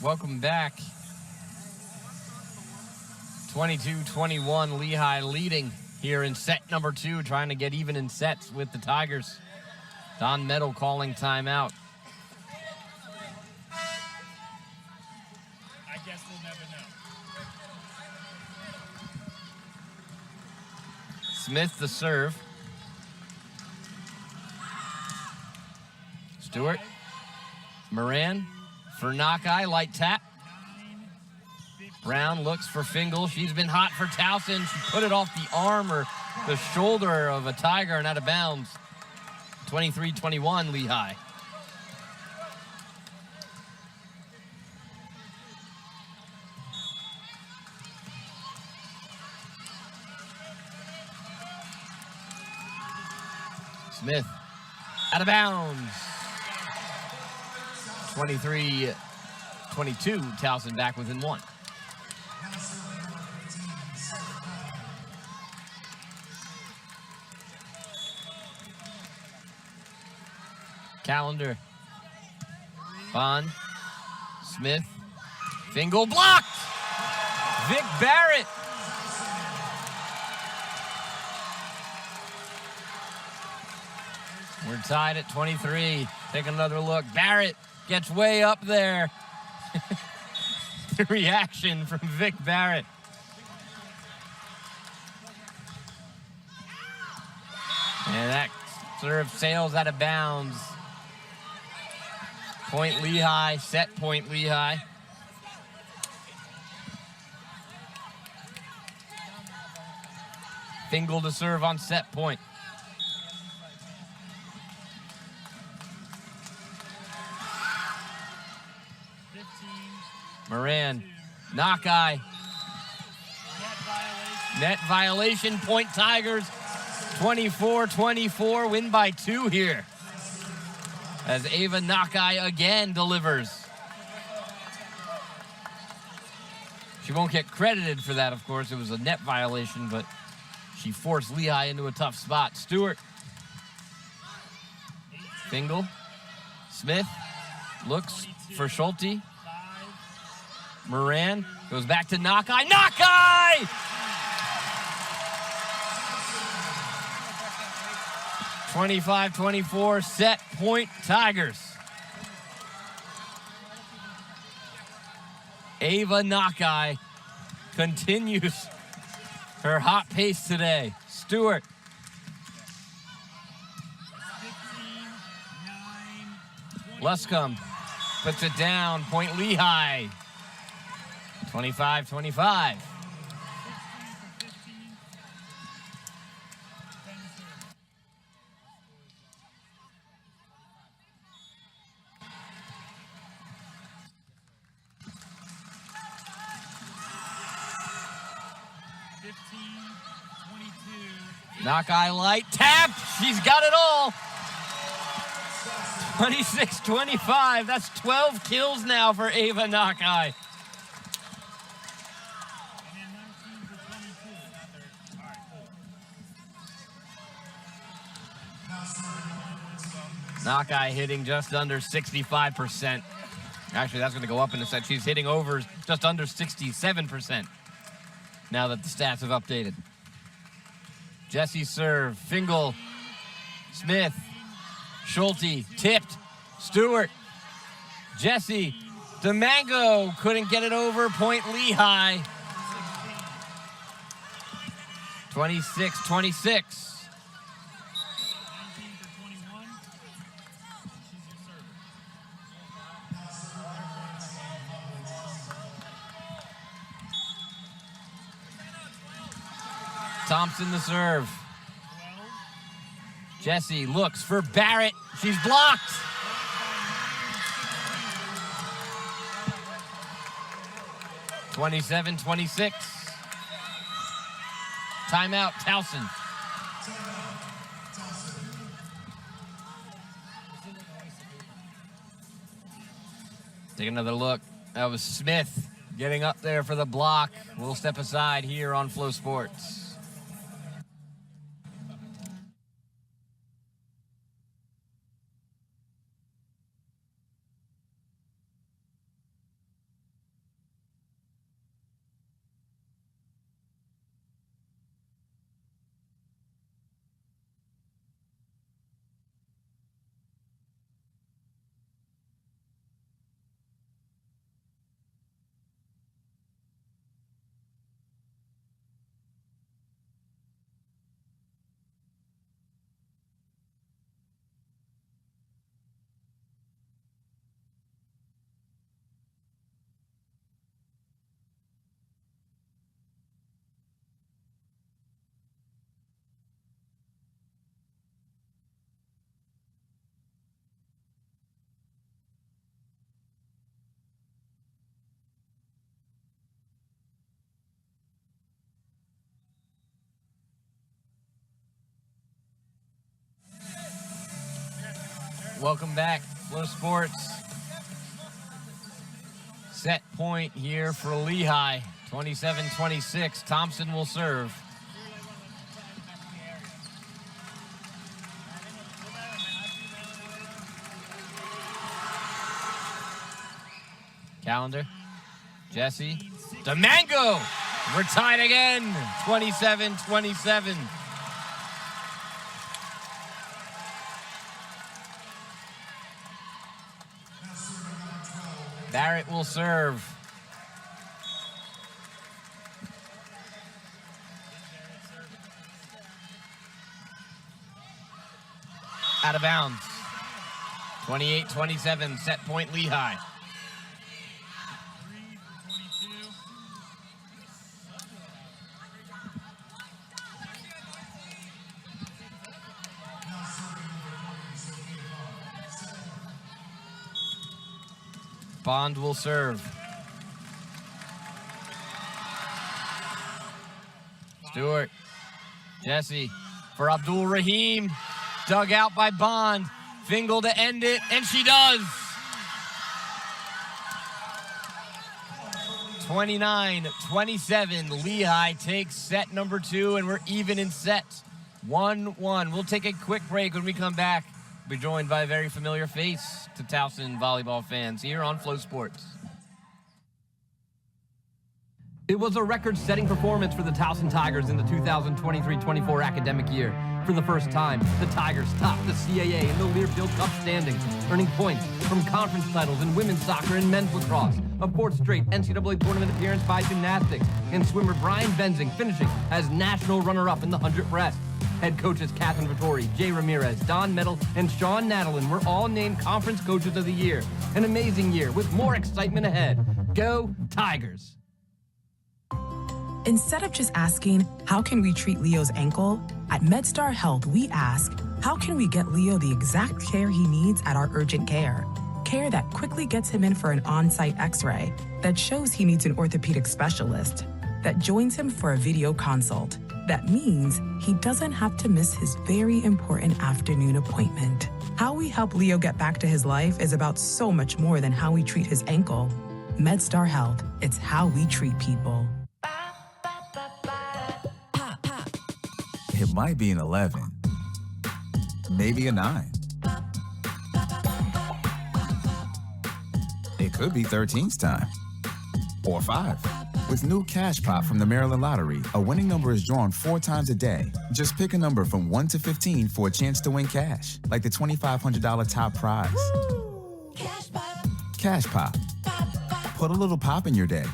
Welcome back. 22-21, Lehigh leading here in set number 2, trying to get even in sets with the Tigers. Don Metal calling timeout. I guess we'll never know. Smith the serve. Stewart. Moran for Knockeye, light tap. Brown looks for Fingal. She's been hot for Towson. She put it off the arm or the shoulder of a Tiger and out of bounds. 23-21, Lehigh. Smith out of bounds. 23-22, Towson back within 1. Calendar. Bond. Smith. Fingal blocked. Vic Barrett. We're tied at 23. Take another look. Barrett gets way up there. The reaction from Vic Barrett. And that Serve sails out of bounds. Point Lehigh, set point Lehigh. Fingal to serve on set point. Moran, knock-eye. Net violation, point Tigers. 24-24, win by 2 here. As Ava knock-eye again delivers. She won't get credited for that, of course. It was a net violation, but she forced Lehigh into a tough spot. Stewart. Fingal. Smith looks for Schulte. Moran goes back to knock-eye. Knock-eye! 25-24, set point Tigers. Ava knock-eye continues her hot pace today. Stewart. 15-9, Luscombe puts it down. Point Lehigh. 25-25. 15-22. Knock-eye light. Tap. She's got it all. 26-25. That's 12 kills now for Ava knock-eye. And then 19 for 22. All right, cool. Knock-eye hitting just under 65%. Actually, that's going to go up in a set. She's hitting overs just under 67% now that the stats have updated. Jesse serve. Fingal. Smith. Schulte. Tipped. Stewart. Jesse. DeMango couldn't get it over. Point Lehigh. 26-26. 19 for 21. She's your server. Thompson the serve. 12. Jesse looks for Barrett. She's blocked. 27-26. Timeout, Towson. Take another look. That was Smith getting up there for the block. We'll step aside here on Flow Sports. Welcome back, Flow Sports. Set point here for Lehigh, 27-26. Thompson will serve. Calendar, Jesse, DeMango, we're tied again, 27-27. Barrett will serve. out of bounds. 28-27, set point Lehigh. 3 for 22. Bond will serve. Stewart. Jesse for Abdul Rahim. Dug out by Bond. Fingal to end it, and she does. 29-27. Lehigh takes set number 2, and we're even in sets. 1-1. We'll take a quick break. When we come back, we'll be joined by a very familiar face to Towson volleyball fans here on Flow Sports. It was a record-setting performance for the Towson Tigers in the 2023-24 academic year. For the first time, the Tigers topped the CAA in the Learfield Cup standings, earning points from conference titles in women's soccer and men's lacrosse, a 4th straight NCAA tournament appearance by gymnastics, and swimmer Brian Benzing finishing as national runner-up in the 100 breast. Head coaches Catherine Vittori, Jay Ramirez, Don Metal, and Sean Nadalin were all named Conference Coaches of the Year. An amazing year with more excitement ahead. Go Tigers! Instead of just asking, how can we treat Leo's ankle? At MedStar Health, we ask, how can we get Leo the exact care he needs at our urgent care? Care that quickly gets him in for an on-site x-ray, that shows he needs an orthopedic specialist, that joins him for a video consult. That means he doesn't have to miss his very important afternoon appointment. How we help Leo get back to his life is about so much more than how we treat his ankle. MedStar Health, it's how we treat people. It might be an 11, maybe a 9. It could be 13's time, or 5. With new Cash Pop from the Maryland Lottery, a winning number is drawn 4 times a day. Just pick a number from 1 to 15 for a chance to win cash, like the $2,500 top prize. Woo! Cash Pop. Cash Pop. Put a little pop in your day.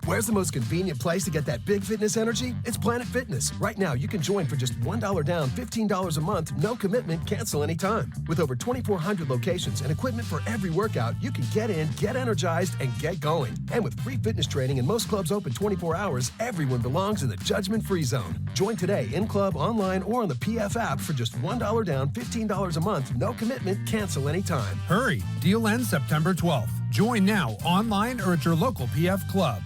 Where's the most convenient place to get that big fitness energy? It's Planet Fitness. Right now, you can join for just $1 down, $15 a month, no commitment, cancel anytime. With over 2,400 locations and equipment for every workout, you can get in, get energized, and get going. And with free fitness training and most clubs open 24 hours, everyone belongs in the judgment-free zone. Join today in club, online, or on the PF app for just $1 down, $15 a month, no commitment, cancel anytime. Hurry! Deal ends September 12th. Join now, online or at your local PF club.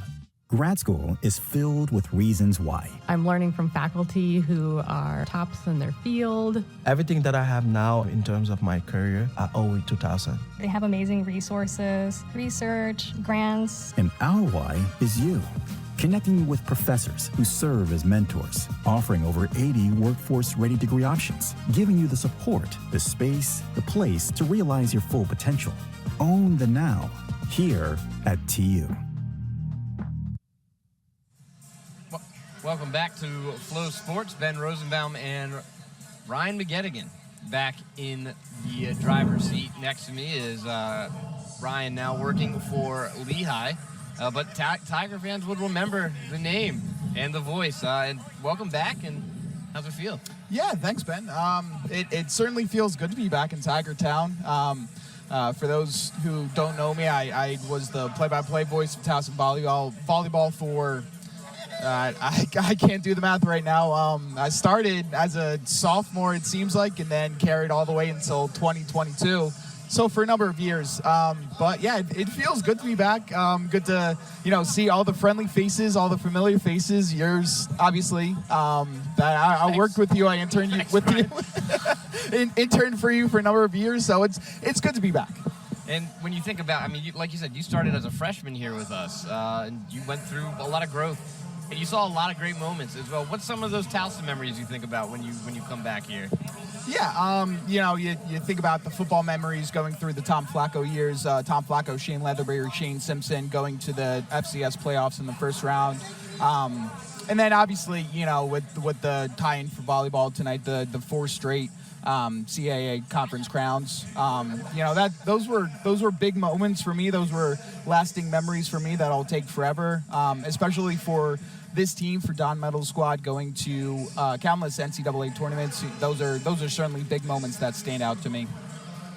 Grad school is filled with reasons why. I'm learning from faculty who are tops in their field. Everything that I have now in terms of my career, I owe it to Towson. They have amazing resources, research, grants. And our why is you. Connecting you with professors who serve as mentors, offering over 80 workforce-ready degree options, giving you the support, the space, the place to realize your full potential. Own the now, here at TU. Welcome back to Flow Sports. Ben Rosenbaum and Ryan McGettigan back in the driver's seat. Next to me is Ryan, now working for Lehigh. But Tiger fans would remember the name and the voice. And welcome back, and how's it feel? Yeah, thanks, Ben. It certainly feels good to be back in Tiger Town. For those who don't know me, I was the play-by-play voice of Towson Volleyball for... I can't do the math right now. I started as a sophomore, it seems like, and then carried all the way until 2022. So for a number of years. But yeah, it feels good to be back. Good to, see all the friendly faces, all the familiar faces. Yours, obviously. I worked with you. I interned interned for you for a number of years. So it's good to be back. And when you think about, like you said, you started as a freshman here with us, and you went through a lot of growth. And you saw a lot of great moments as well. What's some of those Towson memories you think about when you come back here? Yeah, you think about the football memories going through the Tom Flacco years. Tom Flacco, Shane Leatherbury, Shane Simpson going to the FCS playoffs in the first round. And then obviously, with the tie-in for volleyball tonight, the 4 straight CAA conference crowns. Those were big moments for me. Those were lasting memories for me that I'll take forever, especially for this team for Don Metal Squad going to countless NCAA tournaments, those are certainly big moments that stand out to me.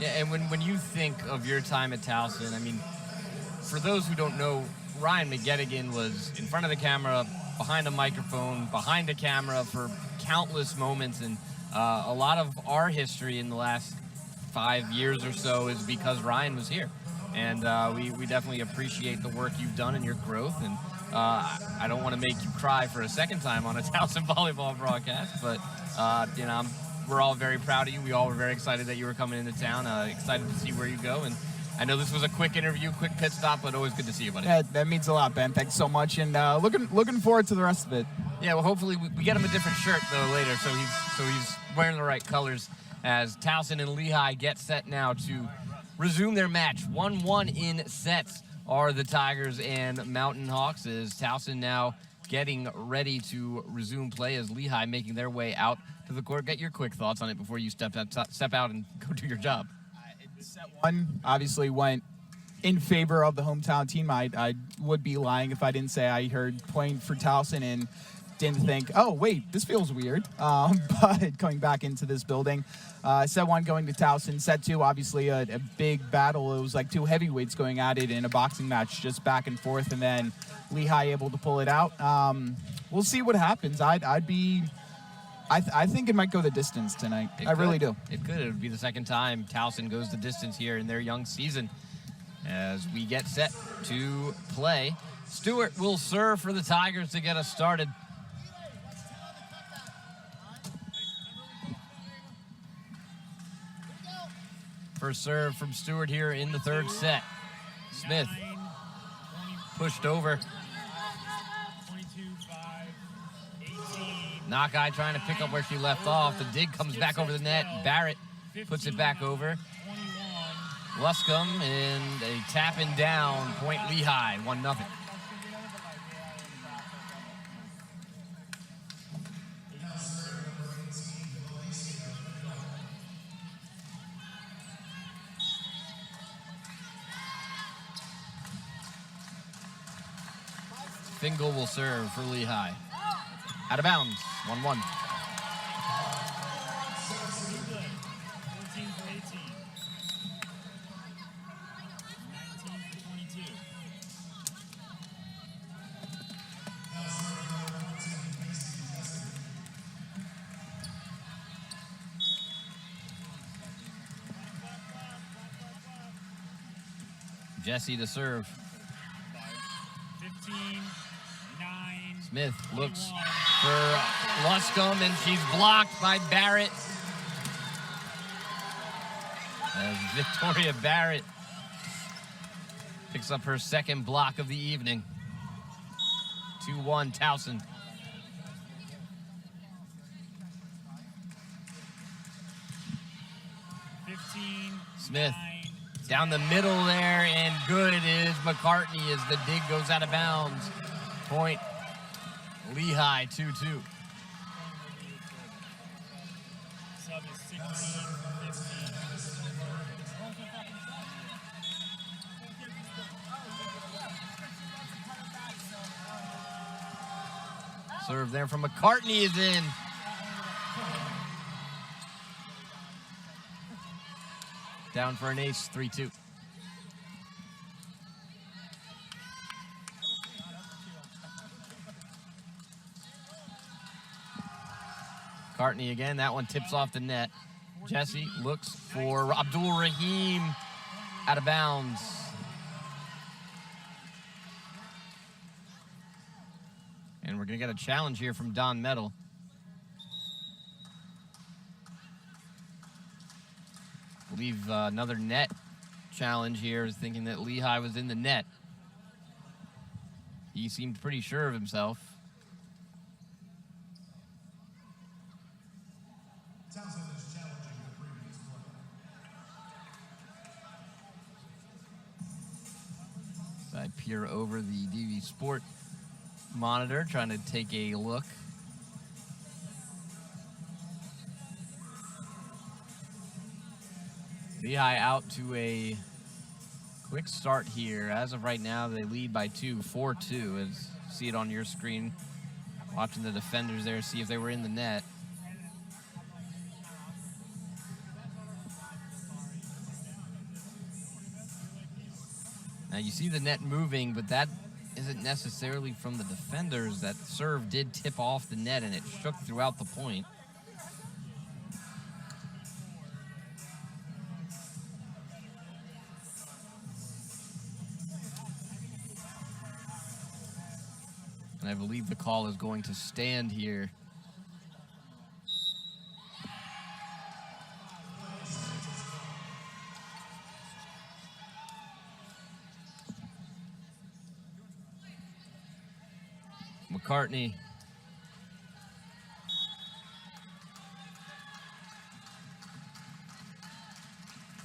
Yeah, and when you think of your time at Towson, I mean, for those who don't know, Ryan McGettigan was in front of the camera, behind a microphone, behind a camera for countless moments, and a lot of our history in the last 5 years or so is because Ryan was here. And we definitely appreciate the work you've done and your growth. And I don't want to make you cry for a second time on a Towson volleyball broadcast, but you know, we're all very proud of you. We all were very excited that you were coming into town, excited to see where you go. And I know this was a quick interview, quick pit stop, but always good to see you, buddy. Yeah, that means a lot, Ben. Thanks so much, and looking forward to the rest of it. Yeah, well, hopefully we get him a different shirt though later, so he's wearing the right colors as Towson and Lehigh get set now to resume their match. 1-1 in sets are the Tigers and Mountain Hawks, as Towson now getting ready to resume play as Lehigh making their way out to the court. Get your quick thoughts on it before you step out and go do your job. Set one obviously went in favor of the hometown team. I would be lying if I didn't say I heard playing for Towson and didn't think, oh, wait, this feels weird. But going back into this building, set one going to Towson. Set two, obviously a big battle. It was like two heavyweights going at it in a boxing match, just back and forth, and then Lehigh able to pull it out. We'll see what happens. I think it might go the distance tonight. I really do. It could. It would be the second time Towson goes the distance here in their young season as we get set to play. Stewart will serve for the Tigers to get us started. First serve from Stewart here in the third set. Smith pushed over. Knockeye trying to pick up where she left off. The dig comes back over the net. Barrett puts it back over. Luscombe and a tapping down. Point Lehigh, 1-0. Fingal will serve for Lehigh. Out of bounds, 1-1. 14 for 18. 19 for 22. Jesse to serve. 15, 9. Smith looks for Luscombe, and she's blocked by Barrett. As Victoria Barrett picks up her second block of the evening. 2-1 Towson. Smith down the middle there, and good it is. McCartney as the dig goes out of bounds. Point Lehigh, 2-2. Sub is 16 for 15. Serve there from McCartney is in. Down for an ace, 3-2. McCartney again, that one tips off the net. Jesse looks for Abdul Rahim, out of bounds. And we're gonna get a challenge here from Don Metal. I believe another net challenge here is thinking that Lehigh was in the net. He seemed pretty sure of himself. So I peer over the DV Sport monitor, trying to take a look. Lehigh out to a quick start here. As of right now, they lead by 2, 4-2, as you see it on your screen. Watching the defenders there, see if they were in the net. Now you see the net moving, but that isn't necessarily from the defenders. That serve did tip off the net, and it shook throughout the point. And I believe the call is going to stand here. McCartney.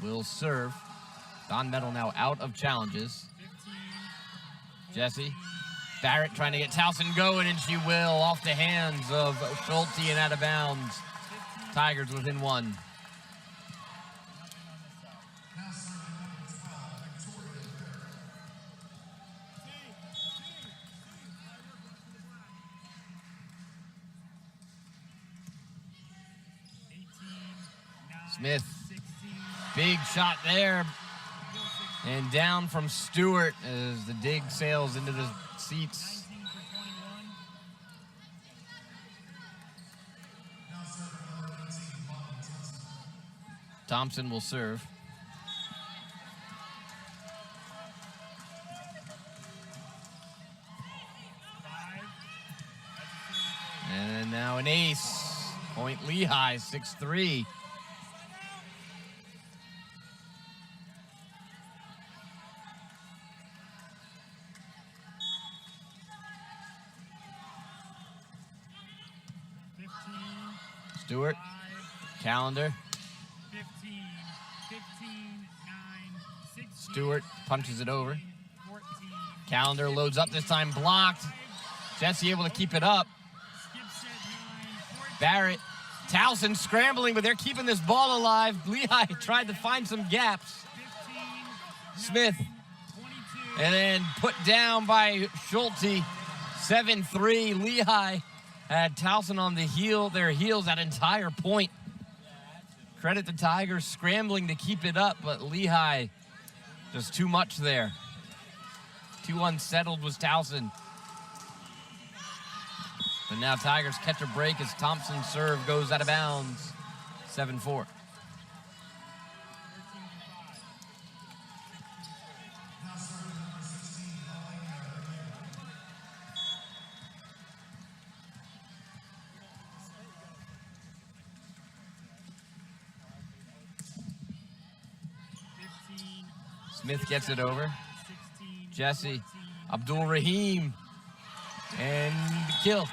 Will serve. Don Metal now out of challenges. Jesse. Barrett trying to get Towson going, and she will, off the hands of Schulte and out of bounds. Tigers within one. Smith, big shot there. And down from Stewart as the dig sails into the seats. Thompson will serve. And now an ace. Point Lehigh, 6-3. Stewart, Calendar. 15, 9, 16. Stewart punches it over. 14. Calendar loads up this time, blocked. Jesse able to keep it up. Barrett, Towson scrambling, but they're keeping this ball alive. Lehigh tried to find some gaps. Smith, and then put down by Schulte. 7-3, Lehigh. Had Towson on their heels that entire point. Credit the Tigers scrambling to keep it up, but Lehigh just too much there. Too unsettled was Towson. But now Tigers catch a break as Thompson's serve goes out of bounds. 7-4. Smith gets it over. Jesse, Abdul Rahim, and the kill.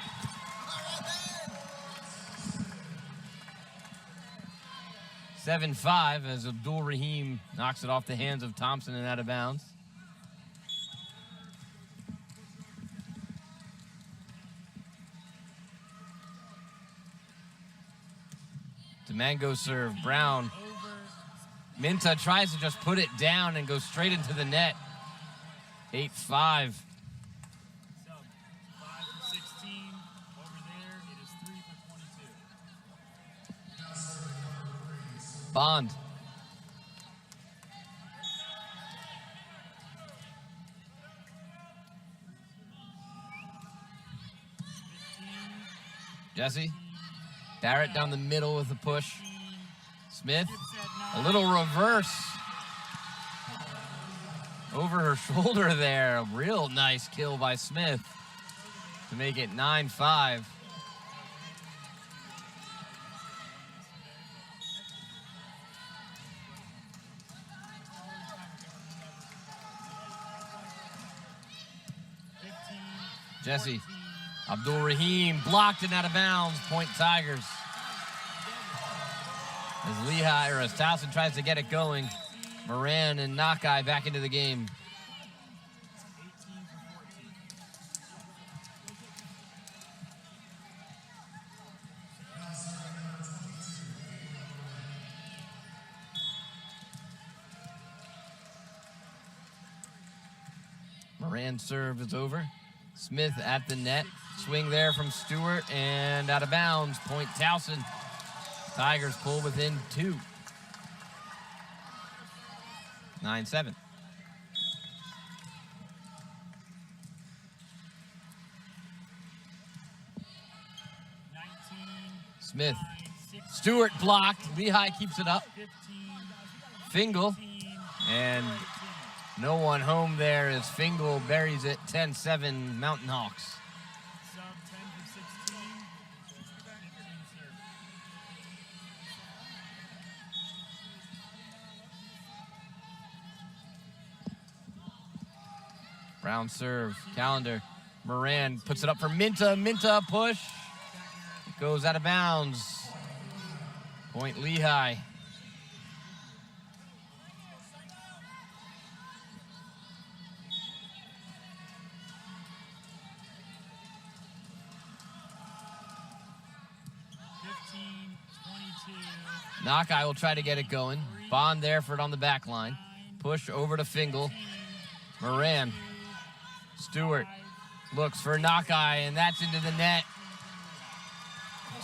Seven 5 as Abdul Rahim knocks it off the hands of Thompson and out of bounds. Domingo serve, Brown. Minta tries to just put it down and go straight into the net. 8-5. So, 5 for 16 over there. It is 3 for 22. Bond. Jesse. Barrett down the middle with a push. Smith, a little reverse over her shoulder there. A real nice kill by Smith to make it 9-5. Jesse, Abdul Rahim blocked and out of bounds. Point Tigers. As Lehigh, or as Towson tries to get it going, Moran and Nakai back into the game. Moran serve is over. Smith at the net. Swing there from Stewart and out of bounds. Point Towson. Tigers pull within 2. 9-7. Smith. Stewart blocked. Lehigh keeps it up. Fingal. And no one home there as Fingal buries it. 10-7 Mountain Hawks. Brown serve. Calendar. Moran puts it up for Minta. Minta push. Goes out of bounds. Point Lehigh. Knockeye will try to get it going. Bond there for it on the back line. Push over to Fingal. Moran. Stewart looks for Knockeye, and that's into the net.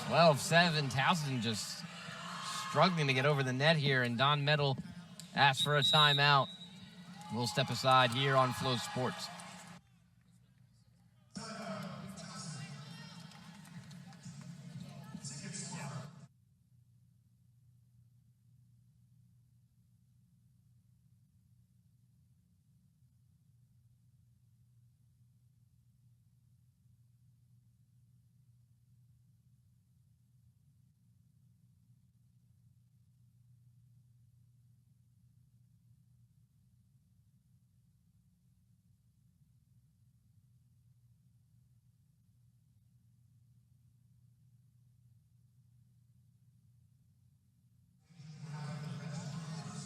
12-7. Towson just struggling to get over the net here, and Don Metal asks for a timeout. We'll step aside here on Flow Sports.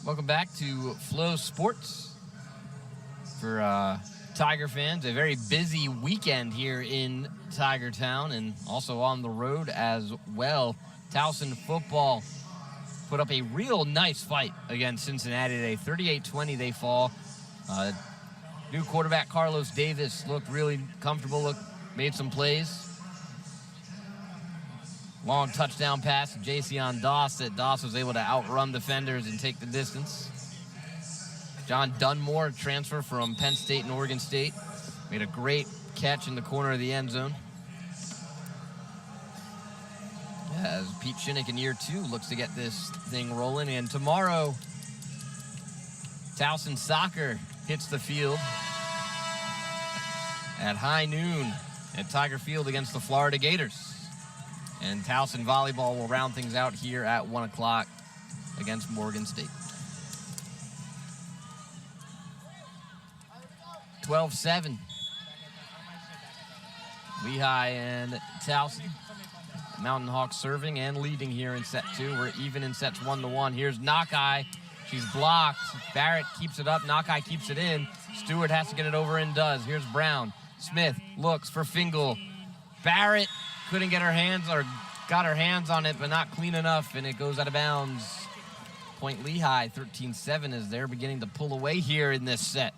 Welcome back to Flow Sports. For Tiger fans, a very busy weekend here in Tiger Town and also on the road as well. Towson football put up a real nice fight against Cincinnati today. 38-20 they fall. New quarterback Carlos Davis looked really comfortable, made some plays. Long touchdown pass to Jason Doss that Doss was able to outrun defenders and take the distance. John Dunmore, transfer from Penn State and Oregon State, made a great catch in the corner of the end zone. As Pete Shinnick in year 2 looks to get this thing rolling. And tomorrow, Towson soccer hits the field at high noon at Tiger Field against the Florida Gators. And Towson volleyball will round things out here at 1 o'clock against Morgan State. 12-7. Lehigh and Towson. Mountain Hawks serving and leading here in set 2. We're even in sets 1-1. Here's Knockeye. She's blocked. Barrett keeps it up. Knockeye keeps it in. Stewart has to get it over and does. Here's Brown. Smith looks for Fingal. Barrett couldn't get her hands, or got her hands on it, but not clean enough, and it goes out of bounds. Point Lehigh, 13-7, as they're beginning to pull away here in this set.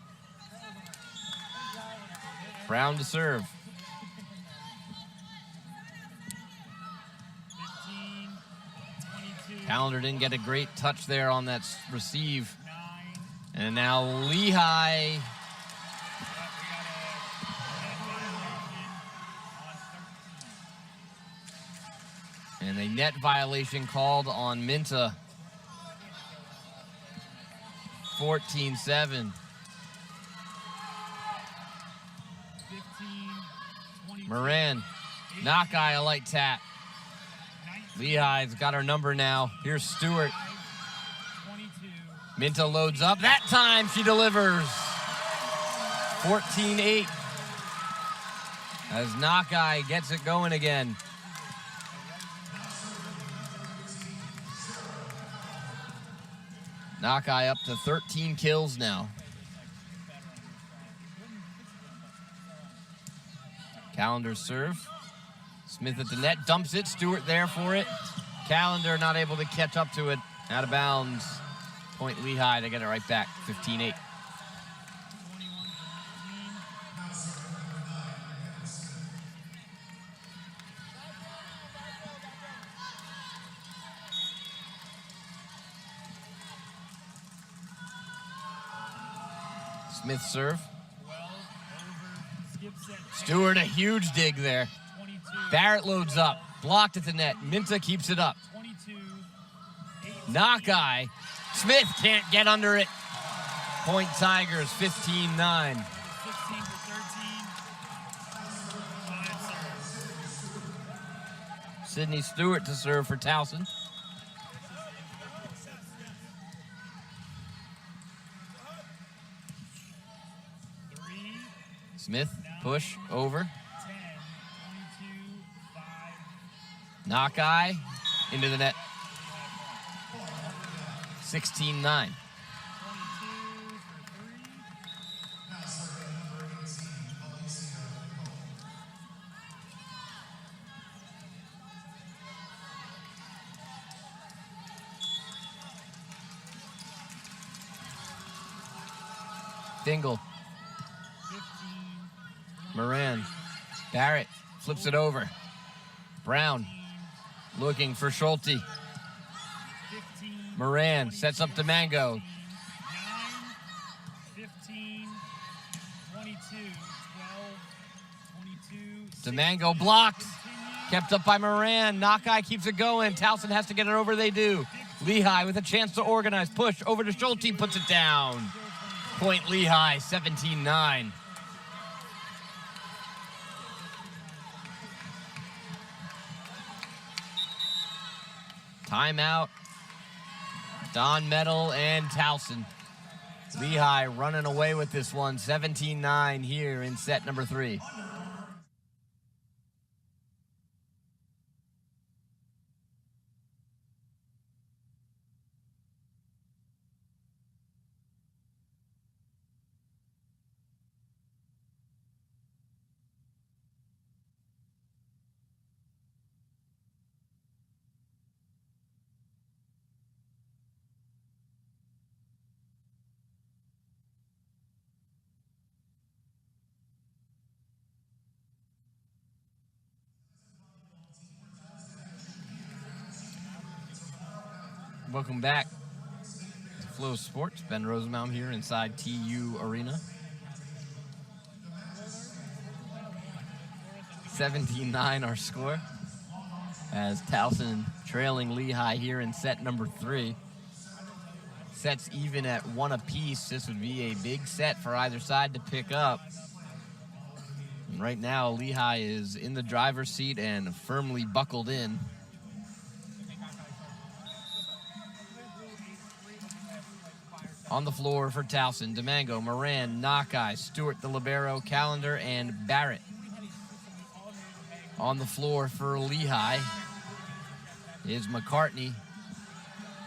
Brown to serve. 15, Calendar didn't get a great touch there on that receive. And now Lehigh. And a net violation called on Minta. 14-7. Moran, Knockeye, a light tap. Lehigh's got her number now. Here's Stewart. Minta loads up. That time she delivers. 14-8. As Knockeye gets it going again. Knockeye up to 13 kills now. Calendar serve. Smith at the net, dumps it. Stewart there for it. Calendar not able to catch up to it. Out of bounds. Point Lehigh to get it right back. 15-8. Smith serve. 12 over. Skip set. Stewart, a huge dig there. 22. Barrett loads up. Blocked at the net. Minta keeps it up. 22. Knock-eye. Smith can't get under it. Point Tigers, 15-9. 16 for 13. 5 serves. Sydney Stewart to serve for Towson. Smith, push, over. 10, 22, 5. Knock-eye, into the net. 16-9. Dingle. Moran. Barrett flips it over. Brown looking for Schulte. Moran sets up Demango. 9, 15, 22, 12, 22. Demango blocked. Kept up by Moran. Knock-eye keeps it going. Towson has to get it over. They do. Lehigh with a chance to organize. Push over to Schulte. Puts it down. Point Lehigh, 17-9. Timeout. Don Metal and Towson. Lehigh running away with this one, 17-9 here in set number 3. Welcome back to Flow Sports. Ben Rosenbaum here inside TU Arena. 17-9 our score, as Towson trailing Lehigh here in set number 3. Sets even at 1 apiece. This would be a big set for either side to pick up. And right now, Lehigh is in the driver's seat and firmly buckled in. On the floor for Towson, Demango, Moran, Knock-eye, Stewart, the libero, Callender, and Barrett. On the floor for Lehigh is McCartney.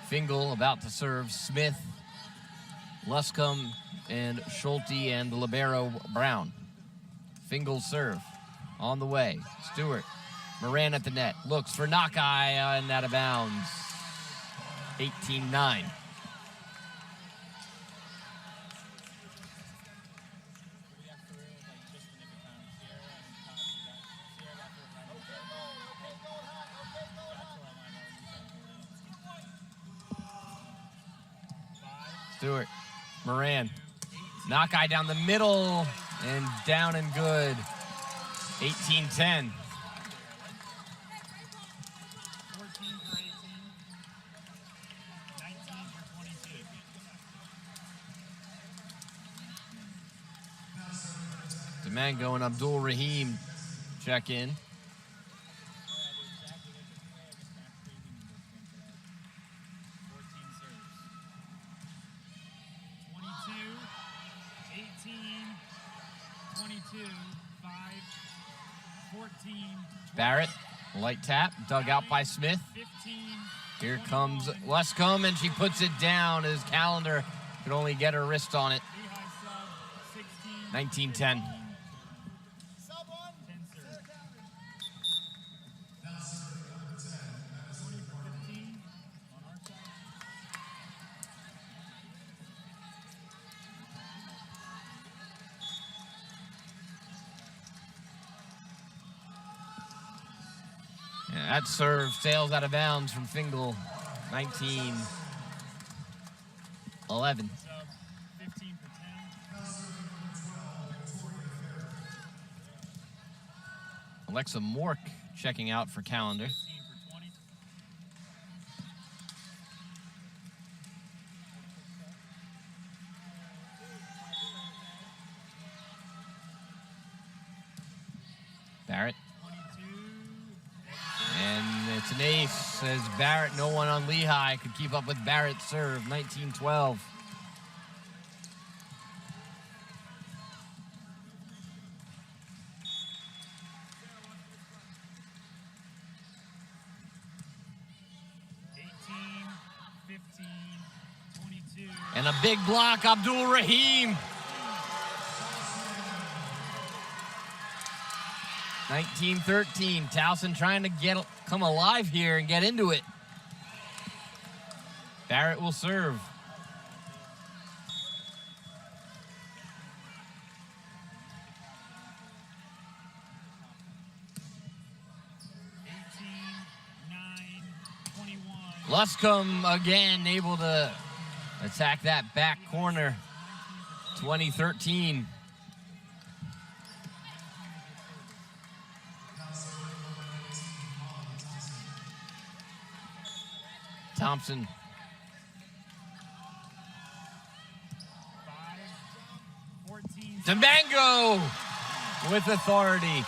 Fingal about to serve. Smith, Luscombe, and Schulte, and the libero, Brown. Fingal serve on the way. Stewart, Moran at the net. Looks for Knock-eye and out of bounds. 18-9. Stewart, Moran, Knock-eye down the middle and down and good. 18-10. 14 for 18. 19 for 22. Demango and Abdul Rahim check in. 22, 5, 14. Barrett, light tap, dug out by Smith. 15. Here comes Luscombe, and she puts it down as Callender could only get her wrist on it. 19-10. That serve sails out of bounds from Fingal. 19-11. 15 for 10. Alexa Mork checking out for Calendar. Barrett. And it's an ace, says Barrett. No one on Lehigh could keep up with Barrett's serve, 19-12. And a big block, Abdul Rahim. 19-13. Towson trying to come alive here and get into it. Barrett will serve. Luscombe again able to attack that back corner. 20-13. Thompson. Demango with authority.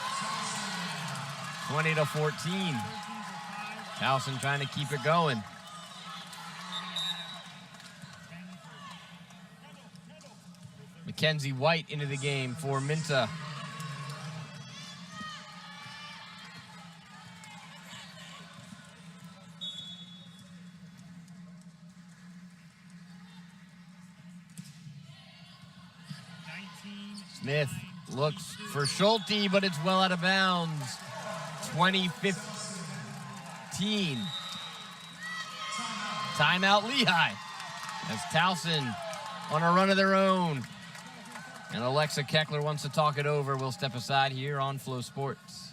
20-14. Towson trying to keep it going. Mackenzie White into the game for Minta. Smith looks for Schulte, but it's well out of bounds. 20-15. Timeout Lehigh. As Towson on a run of their own. And Alexa Keckler wants to talk it over. We'll step aside here on Flow Sports.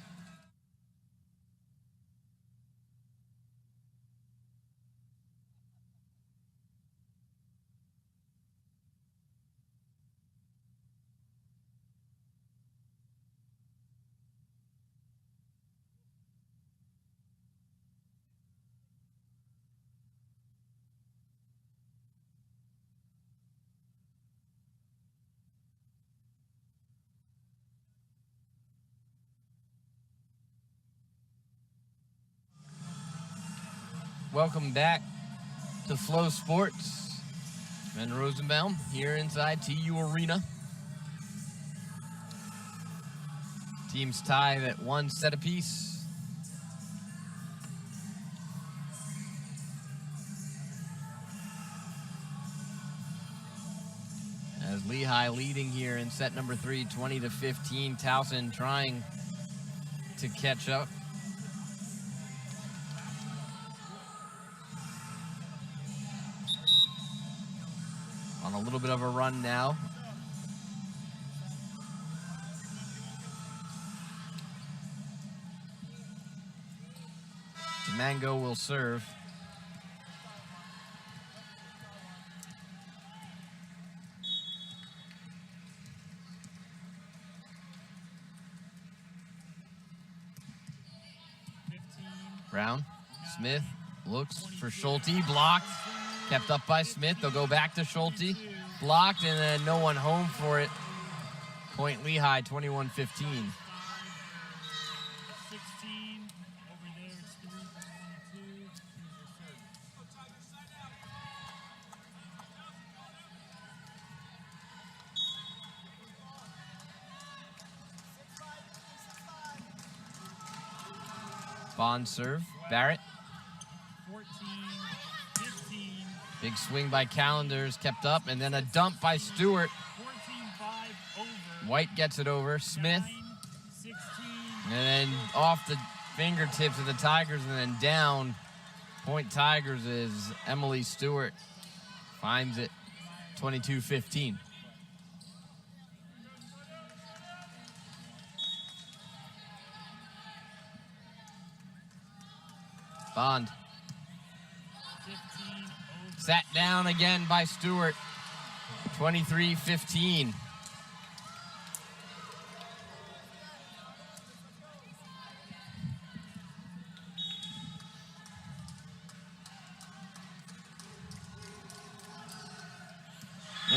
Welcome back to Flow Sports. Ben Rosenbaum here inside TU Arena. Teams tied at 1 set apiece. As Lehigh leading here in set number 3, 20-15. Towson trying to catch up. On a little bit of a run now. Mango will serve. Brown, Smith looks for Schulte, blocked, kept up by Smith. They'll go back to Schulte, blocked, and then no one home for it. Point Lehigh, 21-15. Bond serve, Barrett. 14-15. Big swing by Calendars, kept up, and then a dump by Stewart. 14-5 over. White gets it over, Smith. 9-16. And then off the fingertips of the Tigers and then down. Point Tigers is Emily Stewart. Finds it, 22-15. Bond. Sat down again by Stewart. 23-15.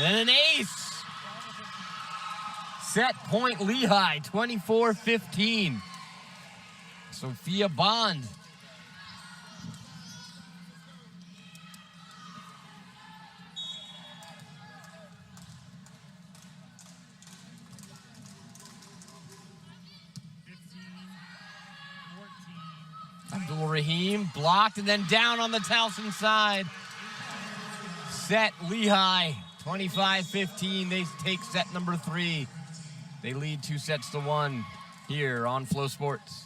And an ace. Set point Lehigh, 24-15. Sophia Bond. Abdul Rahim blocked and then down on the Towson side. Set Lehigh, 25-15. They take set number 3. They lead 2-1 here on Flow Sports.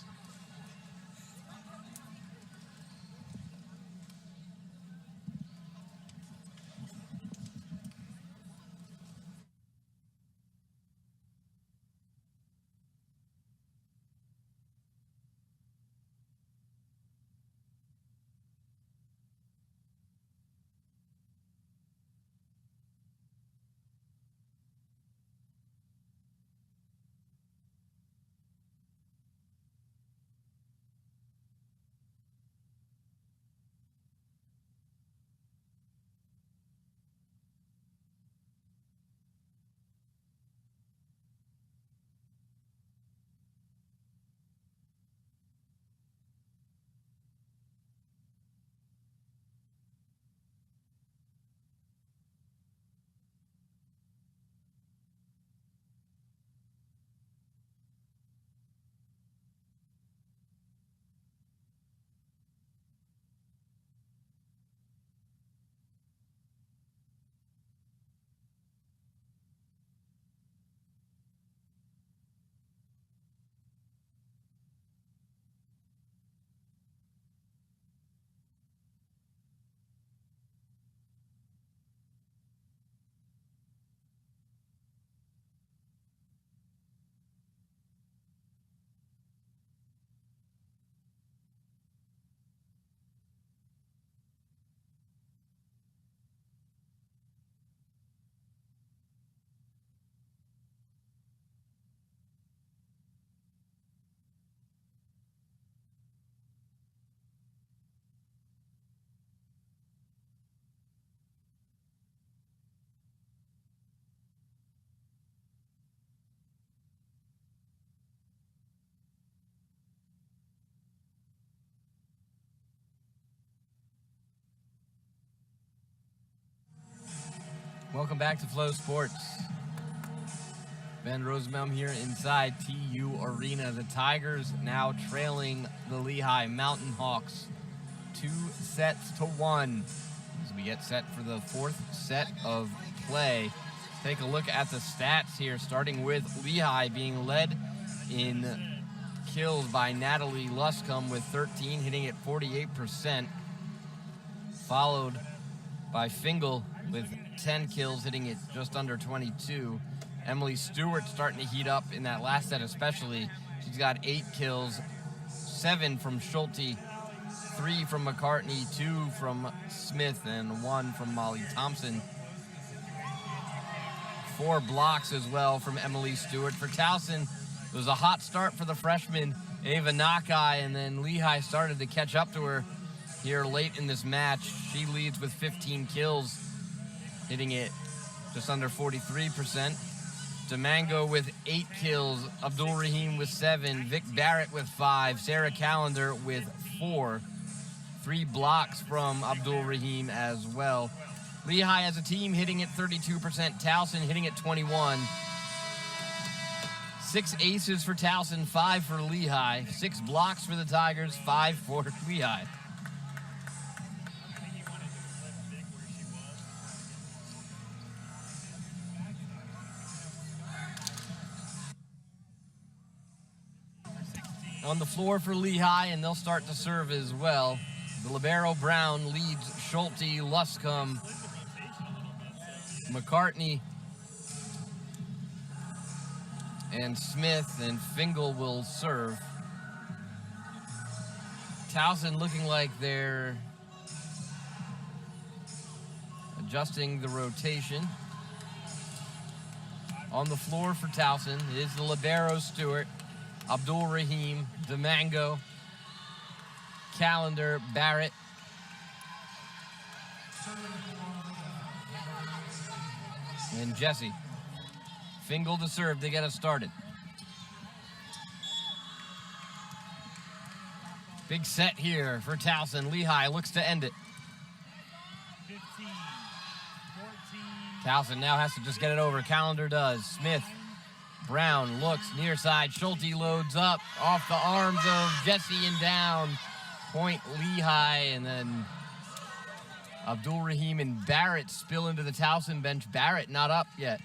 Welcome back to Flow Sports. Ben Rosenbaum here inside TU Arena. The Tigers now trailing the Lehigh Mountain Hawks 2-1 as we get set for the 4th set of play. Take a look at the stats here, starting with Lehigh being led in kills by Natalie Luscombe with 13, hitting at 48%, followed by Fingal with 10 kills, hitting it just under 22. Emily Stewart starting to heat up in that last set especially. She's got 8 kills, 7 from Schulte, 3 from McCartney, 2 from Smith, and 1 from Molly Thompson. 4 blocks as well from Emily Stewart. For Towson, it was a hot start for the freshman, Ava Nakai, and then Lehigh started to catch up to her here late in this match. She leads with 15 kills, hitting it just under 43%. Demango with 8 kills, Abdul Rahim with 7, Vic Barrett with 5, Sarah Callender with 4. 3 blocks from Abdul Rahim as well. Lehigh as a team hitting at 32%, Towson hitting at 21. 6 aces for Towson, 5 for Lehigh. 6 blocks for the Tigers, 5 for Lehigh. On the floor for Lehigh, and they'll start to serve as well. The libero Brown leads Schulte, Luscombe, McCartney, and Smith, and Fingal will serve. Towson looking like they're adjusting the rotation. On the floor for Towson is the libero Stewart, Abdul Rahim, Demango, Callender, Barrett. And Jesse. Fingal to serve to get us started. Big set here for Towson. Lehigh looks to end it. 15, 14. Towson now has to just get it over. Callender does. Smith. Brown looks near side. Schulte loads up off the arms of Jesse and down. Point Lehigh, and then Abdul Rahim and Barrett spill into the Towson bench. Barrett not up yet.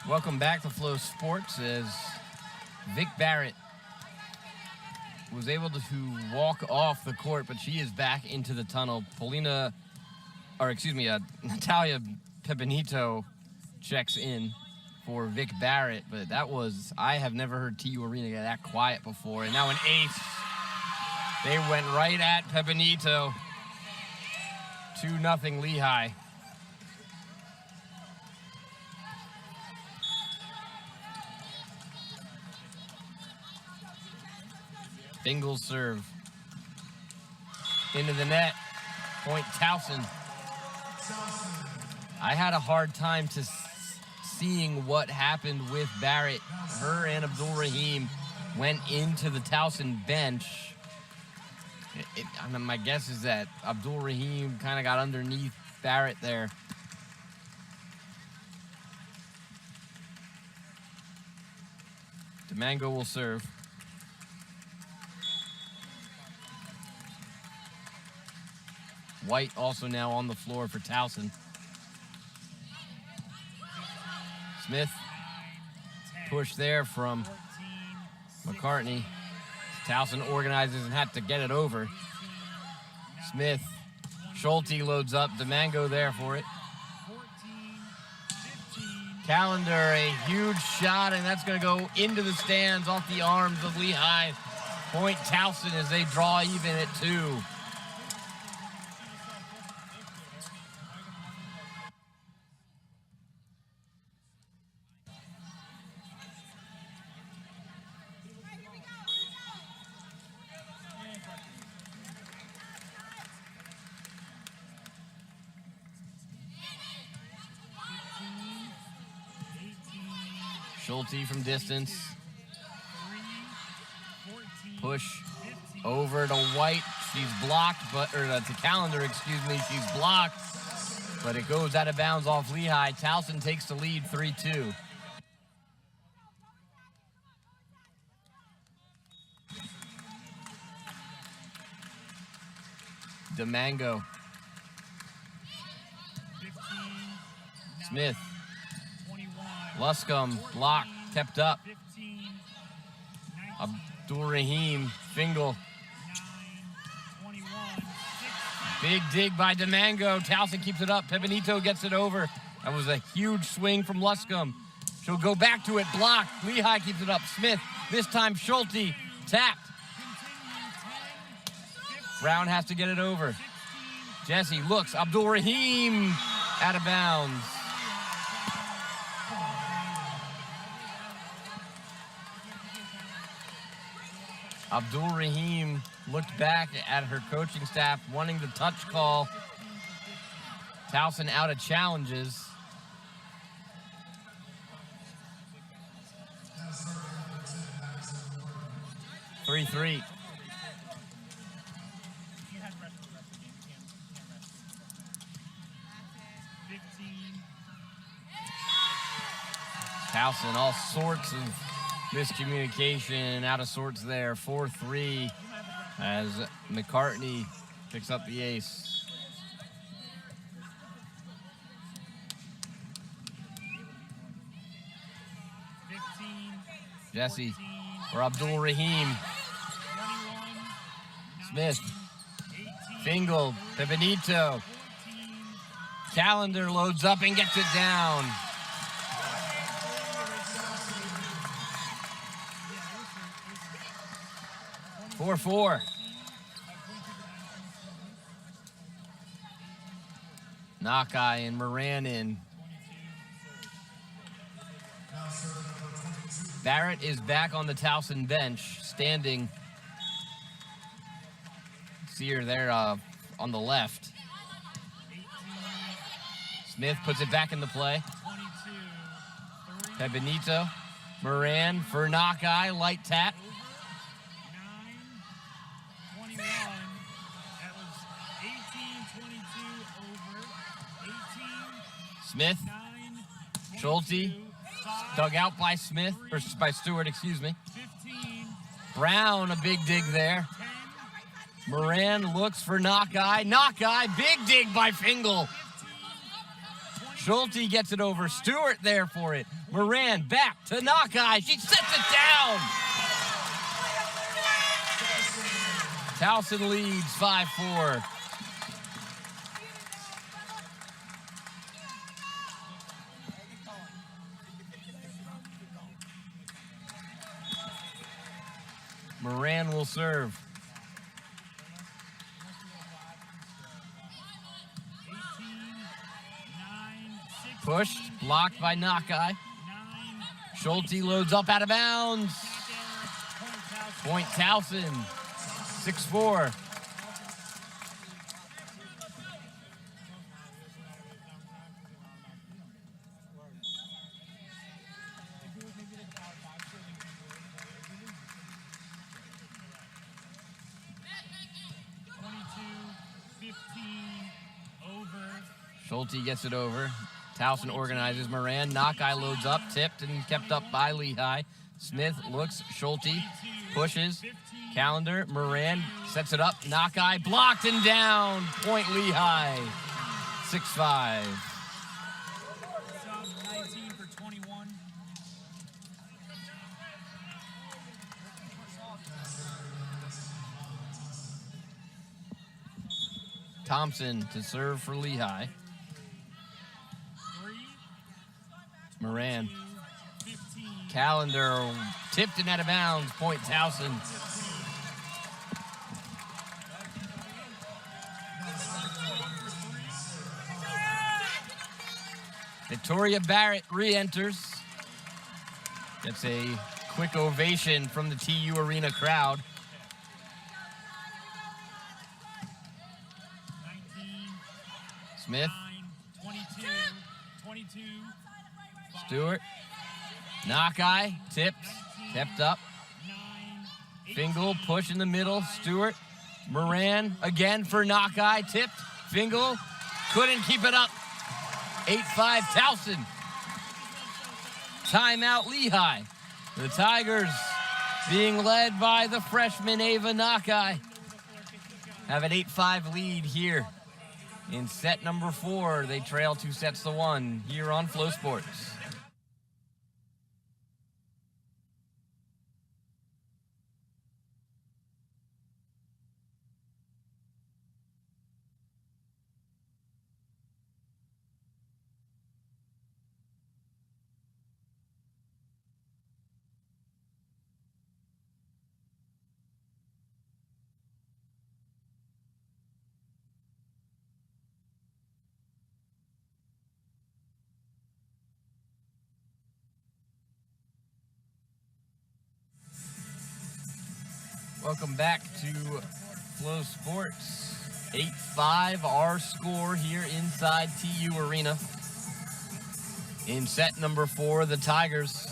Welcome back to Flow Sports as Vic Barrett was able to walk off the court, but she is back into the tunnel. Natalia Pepinito checks in for Vic Barrett, but I have never heard TU Arena get that quiet before. And now an ace. They went right at Pepinito. 2-0 Lehigh. Fingal serve. Into the net. Point Towson. I had a hard time seeing what happened with Barrett. Her and Abdul Rahim went into the Towson bench. My guess is that Abdul Rahim kind of got underneath Barrett there. DeMango will serve. White also now on the floor for Towson. Smith. Push there from McCartney. Towson organizes and had to get it over. Smith. Schulte loads up. DeMango there for it. Callender, a huge shot, and that's going to go into the stands off the arms of Lehigh. Point Towson as they draw even at 2. Schulte from distance. Push over to White. She's blocked, to Callender, excuse me. She's blocked, but it goes out of bounds off Lehigh. Towson takes the lead 3-2. DeMango. Smith. Luscombe, block, kept up. Abdul Rahim, Fingal. Big dig by DeMango. Towson keeps it up. Pepinito gets it over. That was a huge swing from Luscombe. She'll go back to it, blocked. Lehigh keeps it up. Smith, this time Schulte, tapped. Brown has to get it over. Jesse looks. Abdul Rahim out of bounds. Abdul Rahim looked back at her coaching staff, wanting the touch call. Towson out of challenges. Three. Towson, all sorts of miscommunication, out of sorts there. 4-3 as McCartney picks up the ace. Jesse for Abdul Rahim. Smith. Fingal to Benito. Calendar loads up and gets it down. Four. Nakai and Moran in. Barrett is back on the Towson bench, standing. See her there on the left. Smith puts it back into play. Benito. Moran for Nakai, light tap. Smith, Schulte, dug out by Smith, or by Stewart, excuse me. Brown, a big dig there. Moran looks for Nakai. Nakai, big dig by Fingal. Schulte gets it over. Stewart there for it. Moran back to Nakai. She sets it down. Towson leads 5-4. Moran will serve. Pushed, blocked by Nakai. Schulte loads up out of bounds. Point Towson, 6-4. Schulte gets it over. Towson organizes. Moran, Nakai loads up, tipped and kept up by Lehigh. Smith looks, Schulte pushes. Calendar, Moran sets it up. Nakai blocked and down. Point Lehigh, 6-5. Thompson to serve for Lehigh. Moran. Calendar tipped and out of bounds. Point Towson. Victoria Barrett re-enters. Gets a quick ovation from the TU Arena crowd. Smith. Stewart. Nakai, tipped, kept up. Fingal, push in the middle. Stewart. Moran, again for Nakai, tipped. Fingal, couldn't keep it up. 8-5 Towson. Timeout Lehigh. The Tigers, being led by the freshman Ava Nakai, have an 8-5 lead here in set number 4. They trail 2-1 here on Flow Sports. Welcome back to Flow Sports. 8-5 our score here inside TU Arena. In set number 4, the Tigers.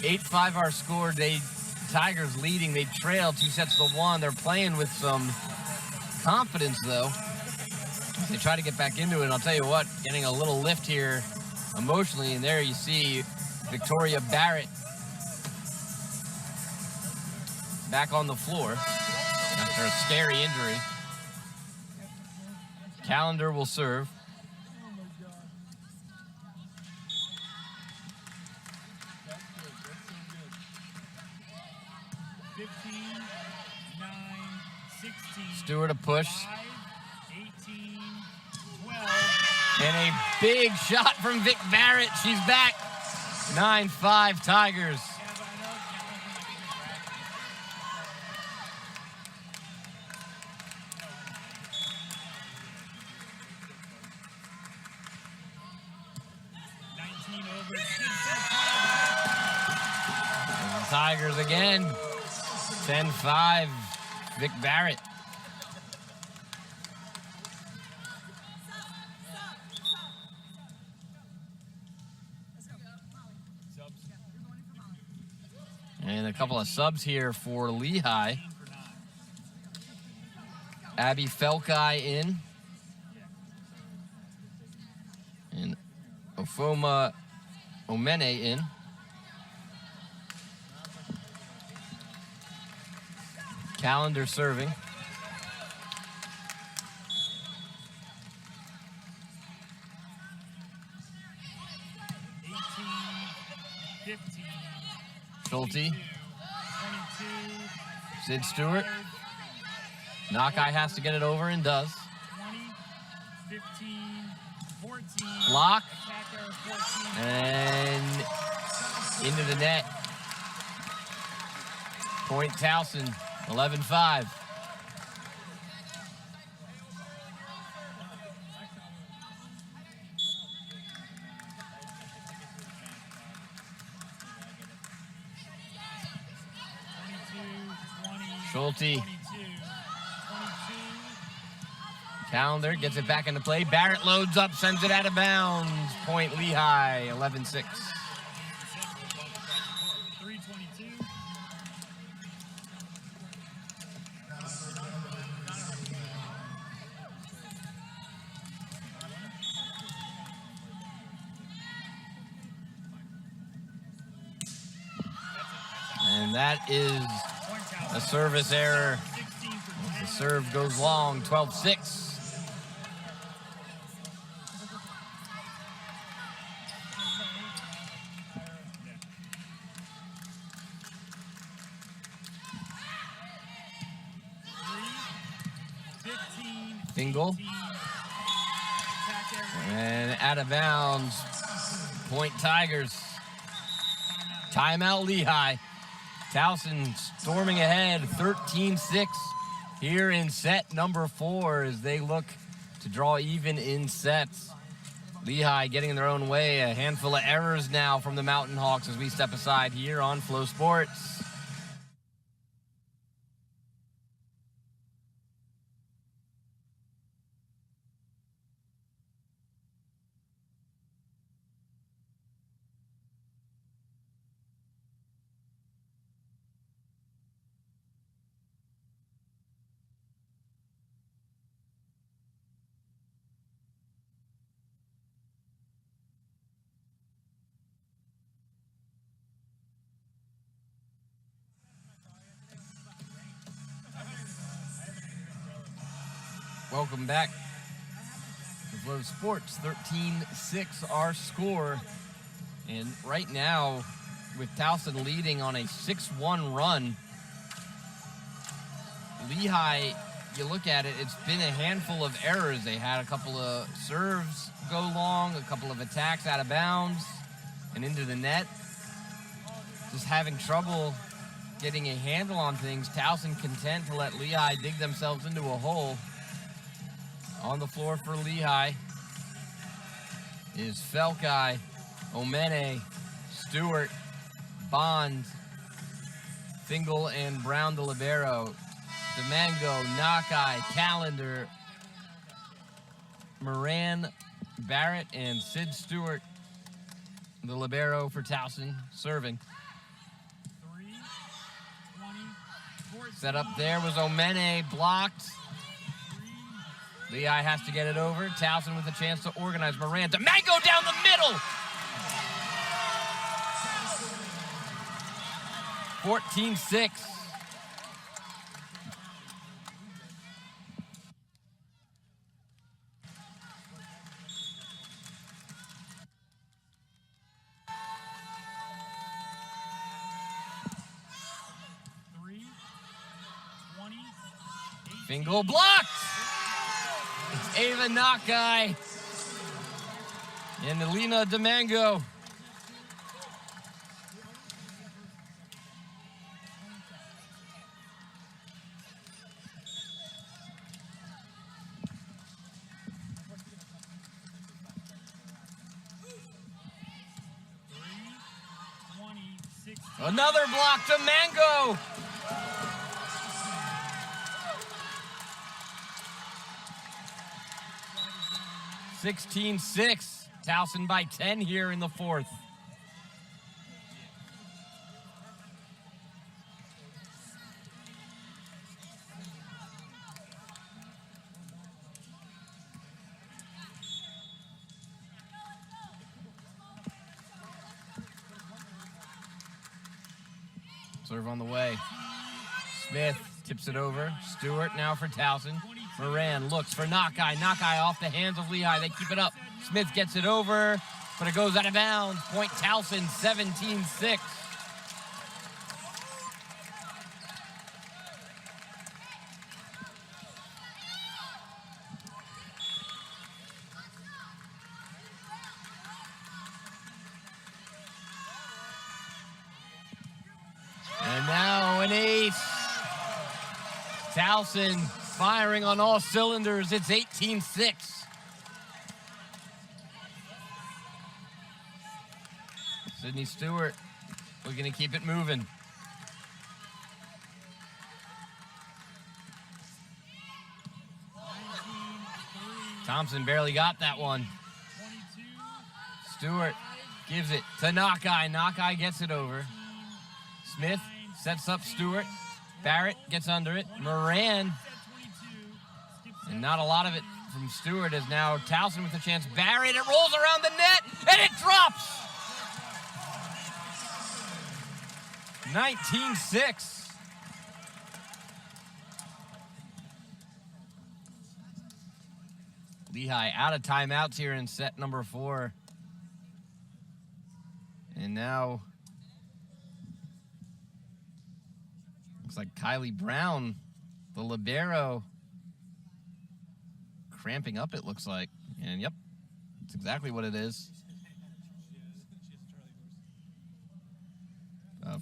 Eight-5 our score. Tigers leading. They trail 2-1. They're playing with some confidence, though. They try to get back into it. And I'll tell you what, getting a little lift here emotionally. And there you see Victoria Barrett back on the floor after a scary injury. Calendar will serve. Stewart a push. 18, 12. And a big shot from Vic Barrett. She's back. 9-5 Tigers. And the Tigers again. 10-5 Vic Barrett. And a couple of subs here for Lehigh. Abby Felkai in. And Ofoma Omene in. Calendar serving. Schulte. Sid Stewart. Nakai has to get it over and does. 20, 15, 14. Block. And into the net. Point Towson, 11-5. Schulte. Calendar gets it back into play. Barrett loads up, sends it out of bounds. Point Lehigh, 11-6. And that is a service error. The serve goes long, 12-6. Fingal. And out of bounds. Point Tigers. Timeout Lehigh. Towson storming ahead, 13-6 here in set number 4 as they look to draw even in sets. Lehigh getting in their own way, a handful of errors now from the Mountain Hawks as we step aside here on Flow Sports. Welcome back to Flow Sports. 13-6 our score. And right now, with Towson leading on a 6-1 run, Lehigh, you look at it, it's been a handful of errors. They had a couple of serves go long, a couple of attacks out of bounds and into the net. Just having trouble getting a handle on things. Towson content to let Lehigh dig themselves into a hole. On the floor for Lehigh is Felkai, Omene, Stewart, Bond, Fingal, and Brown the libero. Domingo, Nakai, Calendar, Moran, Barrett, and Sid Stewart, the libero for Towson, serving. Set up there was Omene, blocked. Lehigh has to get it over. Towson with a chance to organize. Moran, Domingo down the middle! 14-6. Fingal blocked! It's Ava Nakai and Elena Domingo. Another block to Mango. (16-6). Towson by 10 here in the fourth. Serve on the way. Smith tips it over. Stewart now for Towson. Moran looks for Nakai. Nakai off the hands of Lehigh. They keep it up. Smith gets it over, but it goes out of bounds. Point Towson, 17-6. And now an ace. Towson firing on all cylinders. It's 18-6. Sydney Stewart looking to keep it moving. Thompson barely got that one. Stewart gives it to Nakai. Nakai gets it over. Smith sets up Stewart. Barrett gets under it. Moran. And not a lot of it from Stewart as now Towson with a chance. Barrett, it rolls around the net, and it drops! 19-6. Lehigh out of timeouts here in set number 4. And now looks like Kylie Brown, the libero, cramping up, it looks like. And yep, that's exactly what it is.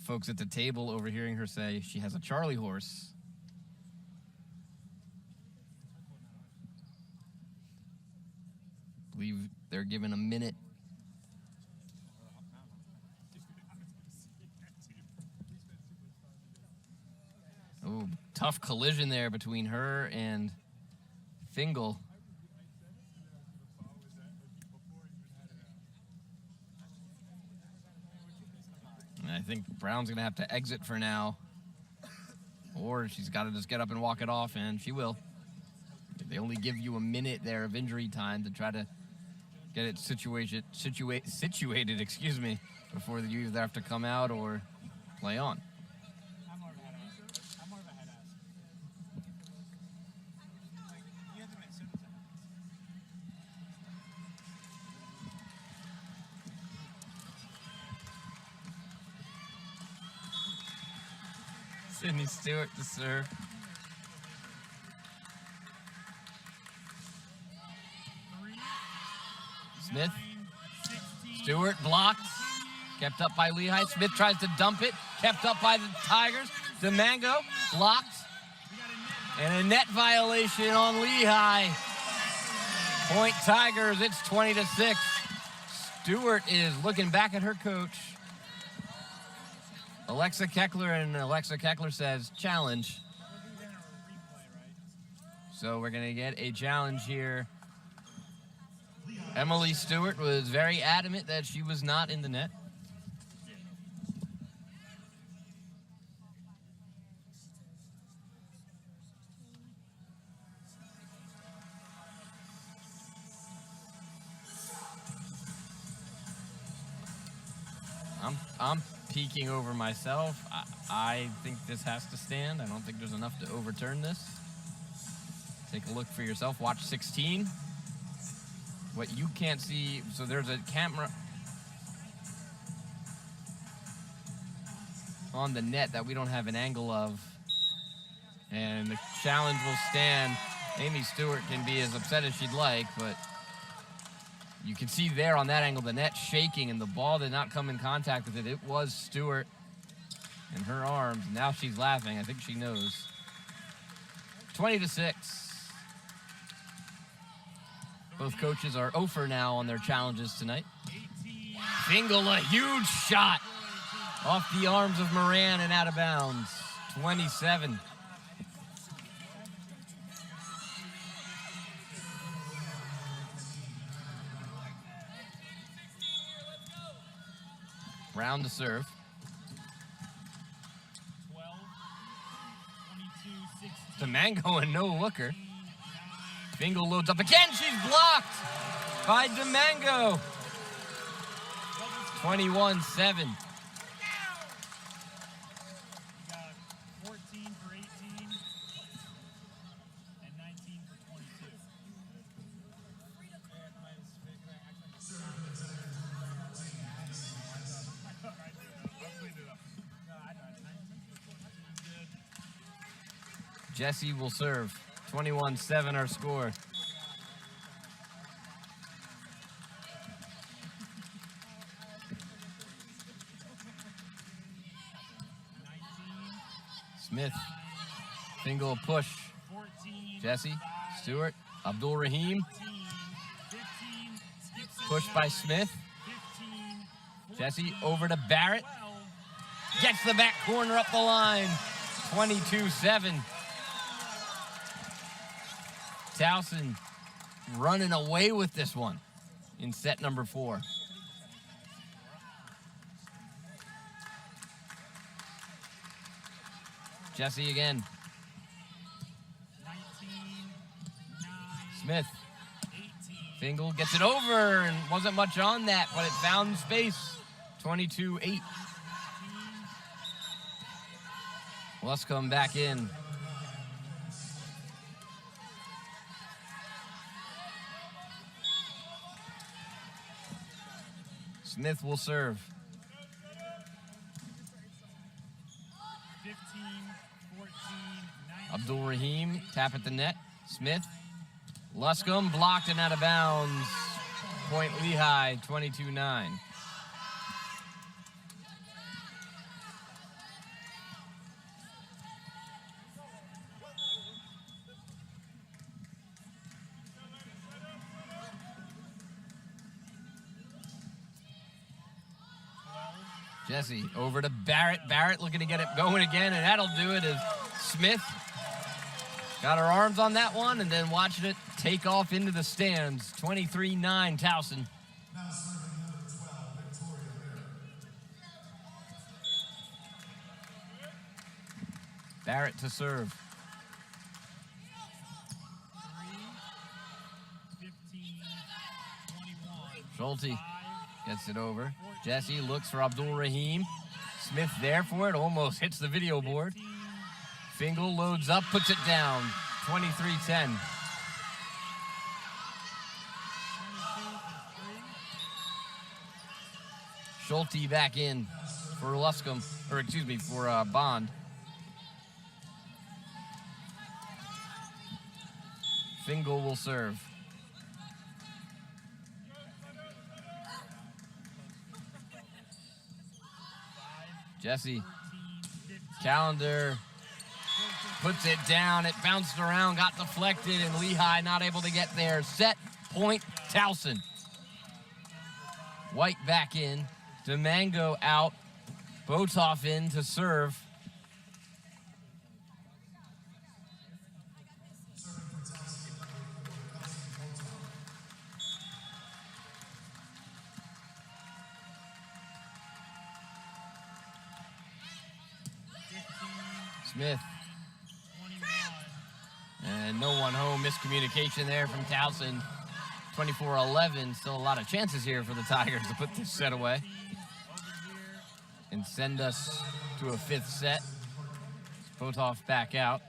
Folks at the table overhearing her say she has a Charlie horse. I believe they're given a minute. Oh, tough collision there between her and Fingal. And I think Brown's going to have to exit for now. Or she's got to just get up and walk it off, and she will. They only give you a minute there of injury time to try to get it situated, excuse me, before you either have to come out or play on. Sydney Stewart to serve. Smith. Stewart blocked. Kept up by Lehigh. Smith tries to dump it. kept up by the Tigers. DeMango blocked. And a net violation on Lehigh. Point Tigers, it's 20-6. Stewart is looking back at her coach, Alexa Keckler, and Alexa Keckler says, challenge. So we're going to get a challenge here. Emily Stewart was very adamant that she was not in the net. I'm peeking over myself. I think this has to stand. I don't think there's enough to overturn this. Take a look for yourself. Watch 16. What you can't see, so there's a camera on the net that we don't have an angle of. And the challenge will stand. Amy Stewart can be as upset as she'd like, but you can see there on that angle the net shaking and the ball did not come in contact with it. It was Stewart in her arms. Now she's laughing. I think she knows. 20-6. Both coaches are 0 for now on their challenges tonight. Fingal, a huge shot off the arms of Moran and out of bounds. 27. Round to serve. DeMango and no looker. Fingal loads up again. She's blocked by DeMango. 21-7. Jesse will serve. 21-7 our score. Smith. Fingal push. Jesse. Stewart. Abdul Rahim. Push by Smith. Jesse over to Barrett. Gets the back corner up the line. 22-7. Towson running away with this one in set number 4. Jesse again. Smith. Fingal gets it over and wasn't much on that, but it found space. 22-8. Let's come back in. Smith will serve. 15, 14, 19. Abdul Rahim, tap at the net. Smith. Luscombe blocked and out of bounds. Point Lehigh, 22-9. Jesse over to Barrett. Barrett looking to get it going again, and that'll do it as Smith got her arms on that one and then watching it take off into the stands. 23-9 Towson. Barrett to serve. 21. Schulte gets it over. Jesse looks for Abdul Rahim. Smith there for it, almost hits the video board. Fingal loads up, puts it down. 23-10. Schulte back in for Luscombe, or excuse me, for Bond. Fingal will serve. Jesse Calendar puts it down. It bounced around, got deflected, and Lehigh not able to get there. Set point, Towson. White back in. DeMango out. Botoff in to serve. Smith. And no one home. Miscommunication there from Towson. 24-11. Still a lot of chances here for the Tigers to put this set away and send us to a fifth set. Botoff back out.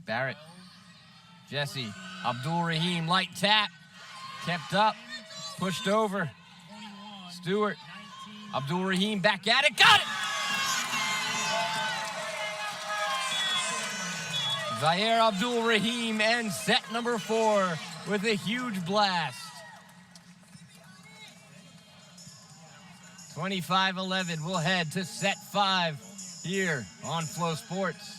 Barrett. Jesse. Abdul Rahim, light tap. Kept up. Pushed over. Stewart. Abdul Rahim back at it. Got it! Zaire Abdul Rahim ends set number 4 with a huge blast. 25-11. We'll head to set 5 here on Flow Sports.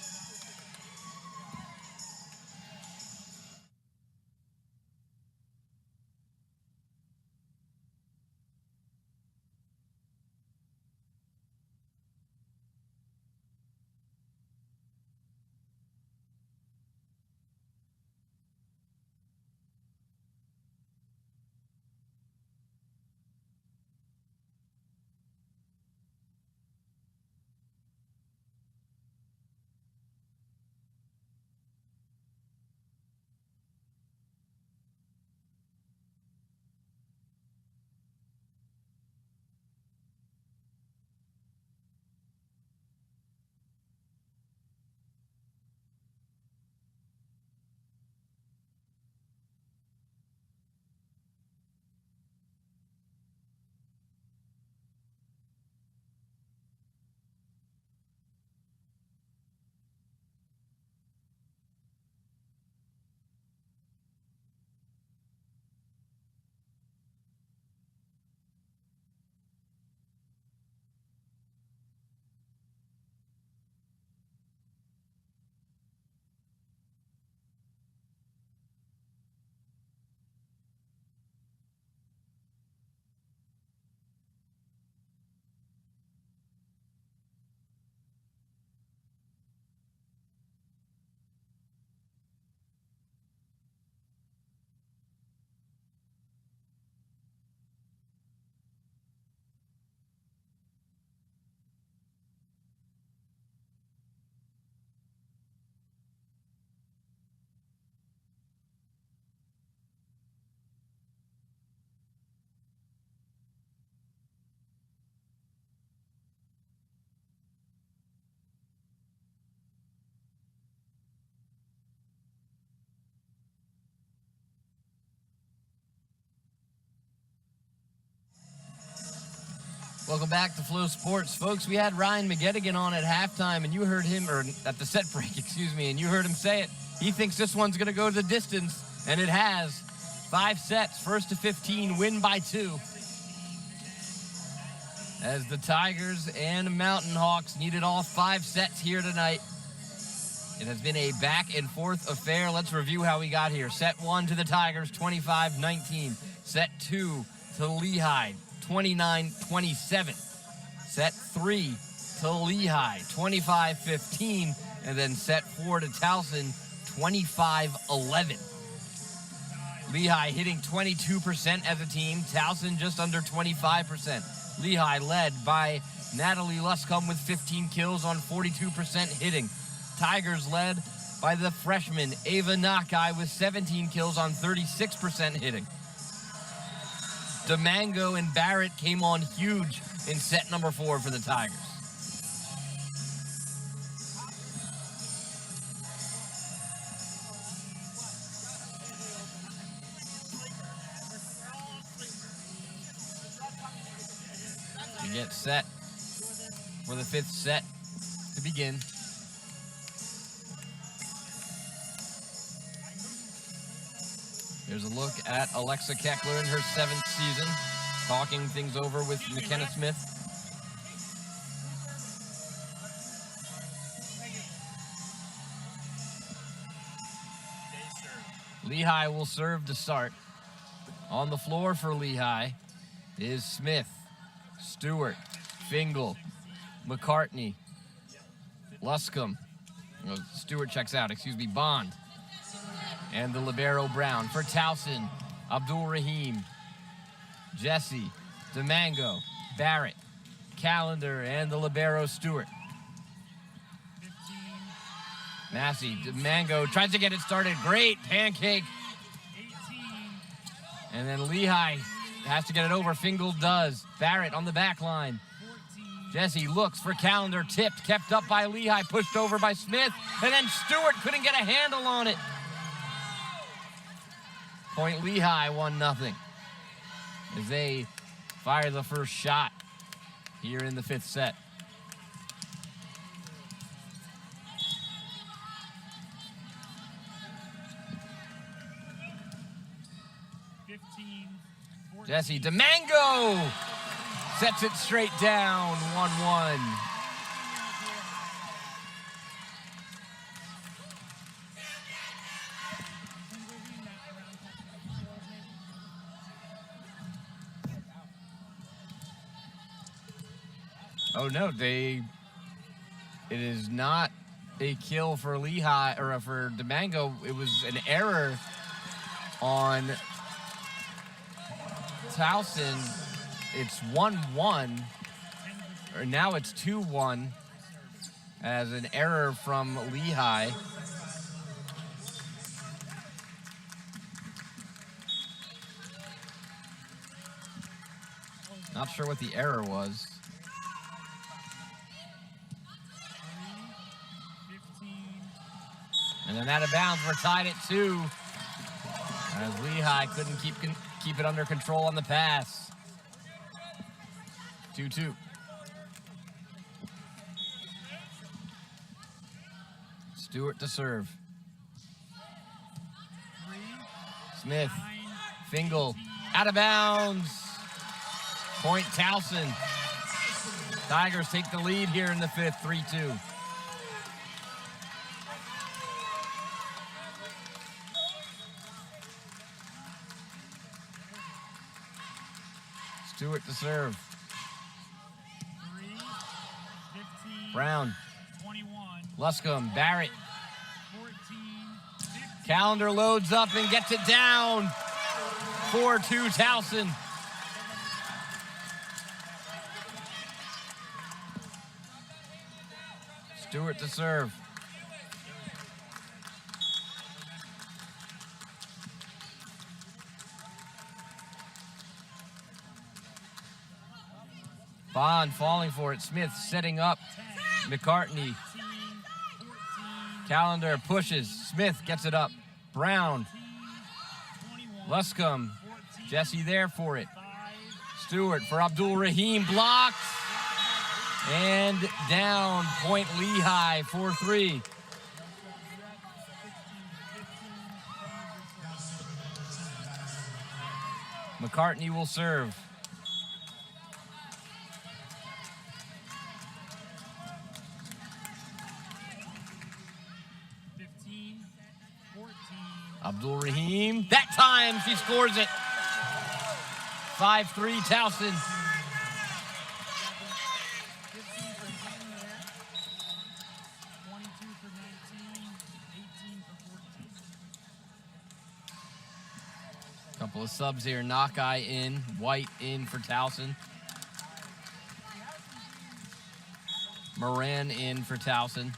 Welcome back to Flow Sports. Folks, we had Ryan McGettigan on at halftime, and you heard him, or at the set break, excuse me, and you heard him say it. He thinks this one's going to go the distance, and it has. 5 sets, first to 15, win by 2. As the Tigers and Mountain Hawks needed all 5 sets here tonight. It has been a back and forth affair. Let's review how we got here. Set 1 to the Tigers, 25-19. Set 2 to Lehigh, 29-27. Set 3 to Lehigh, 25-15. And then set 4 to Towson, 25-11. Lehigh hitting 22% as a team. Towson just under 25%. Lehigh led by Natalie Luscombe with 15 kills on 42% hitting. Tigers led by the freshman Ava Nakai with 17 kills on 36% hitting. DeMango and Barrett came on huge in set number 4 for the Tigers. We get set for the 5th set to begin. There's a look at Alexa Keckler in her 7th season, talking things over with McKenna Smith. Lehigh will serve to start. On the floor for Lehigh is Smith, Stewart, Fingal, McCartney, Luscombe. Oh, Stewart checks out, Bond. And the libero Brown. For Towson, Abdul Rahim, Jesse, DeMango, Barrett, Callender, and the libero Stewart. Massey, DeMango tries to get it started. Great pancake. And then Lehigh has to get it over. Fingal does. Barrett on the back line. Jesse looks for Callender, tipped, kept up by Lehigh, pushed over by Smith, and then Stewart couldn't get a handle on it. Point Lehigh 1-0 as they fire the first shot here in the 5th set. Jesse DeMango sets it straight down, 1-1. Oh no, it is not a kill for Lehigh or for DeMango. It was an error on Towson. It's 1-1, or now it's 2-1 as an error from Lehigh. Not sure what the error was. And then out of bounds, we're tied at 2 as Lehigh couldn't keep it under control on the pass. 2-2. Stewart to serve. Smith, Fingal, out of bounds. Point Towson. Tigers take the lead here in the 5th, 3-2. Stewart to serve. Brown. Luscombe, Barrett. Callender loads up and gets it down. 4-2 Towson. Stewart to serve. Bond falling for it. Smith setting up. McCartney. Callender pushes. Smith gets it up. Brown. Luscombe. Jesse there for it. Stewart for Abdul Rahim. Blocked. And down. Point Lehigh, 4-3. McCartney will serve. Abdul Rahim. That time she scores it. 5-3 Towson. Couple of subs here. Knockeye in, White in for Towson. Moran in for Towson.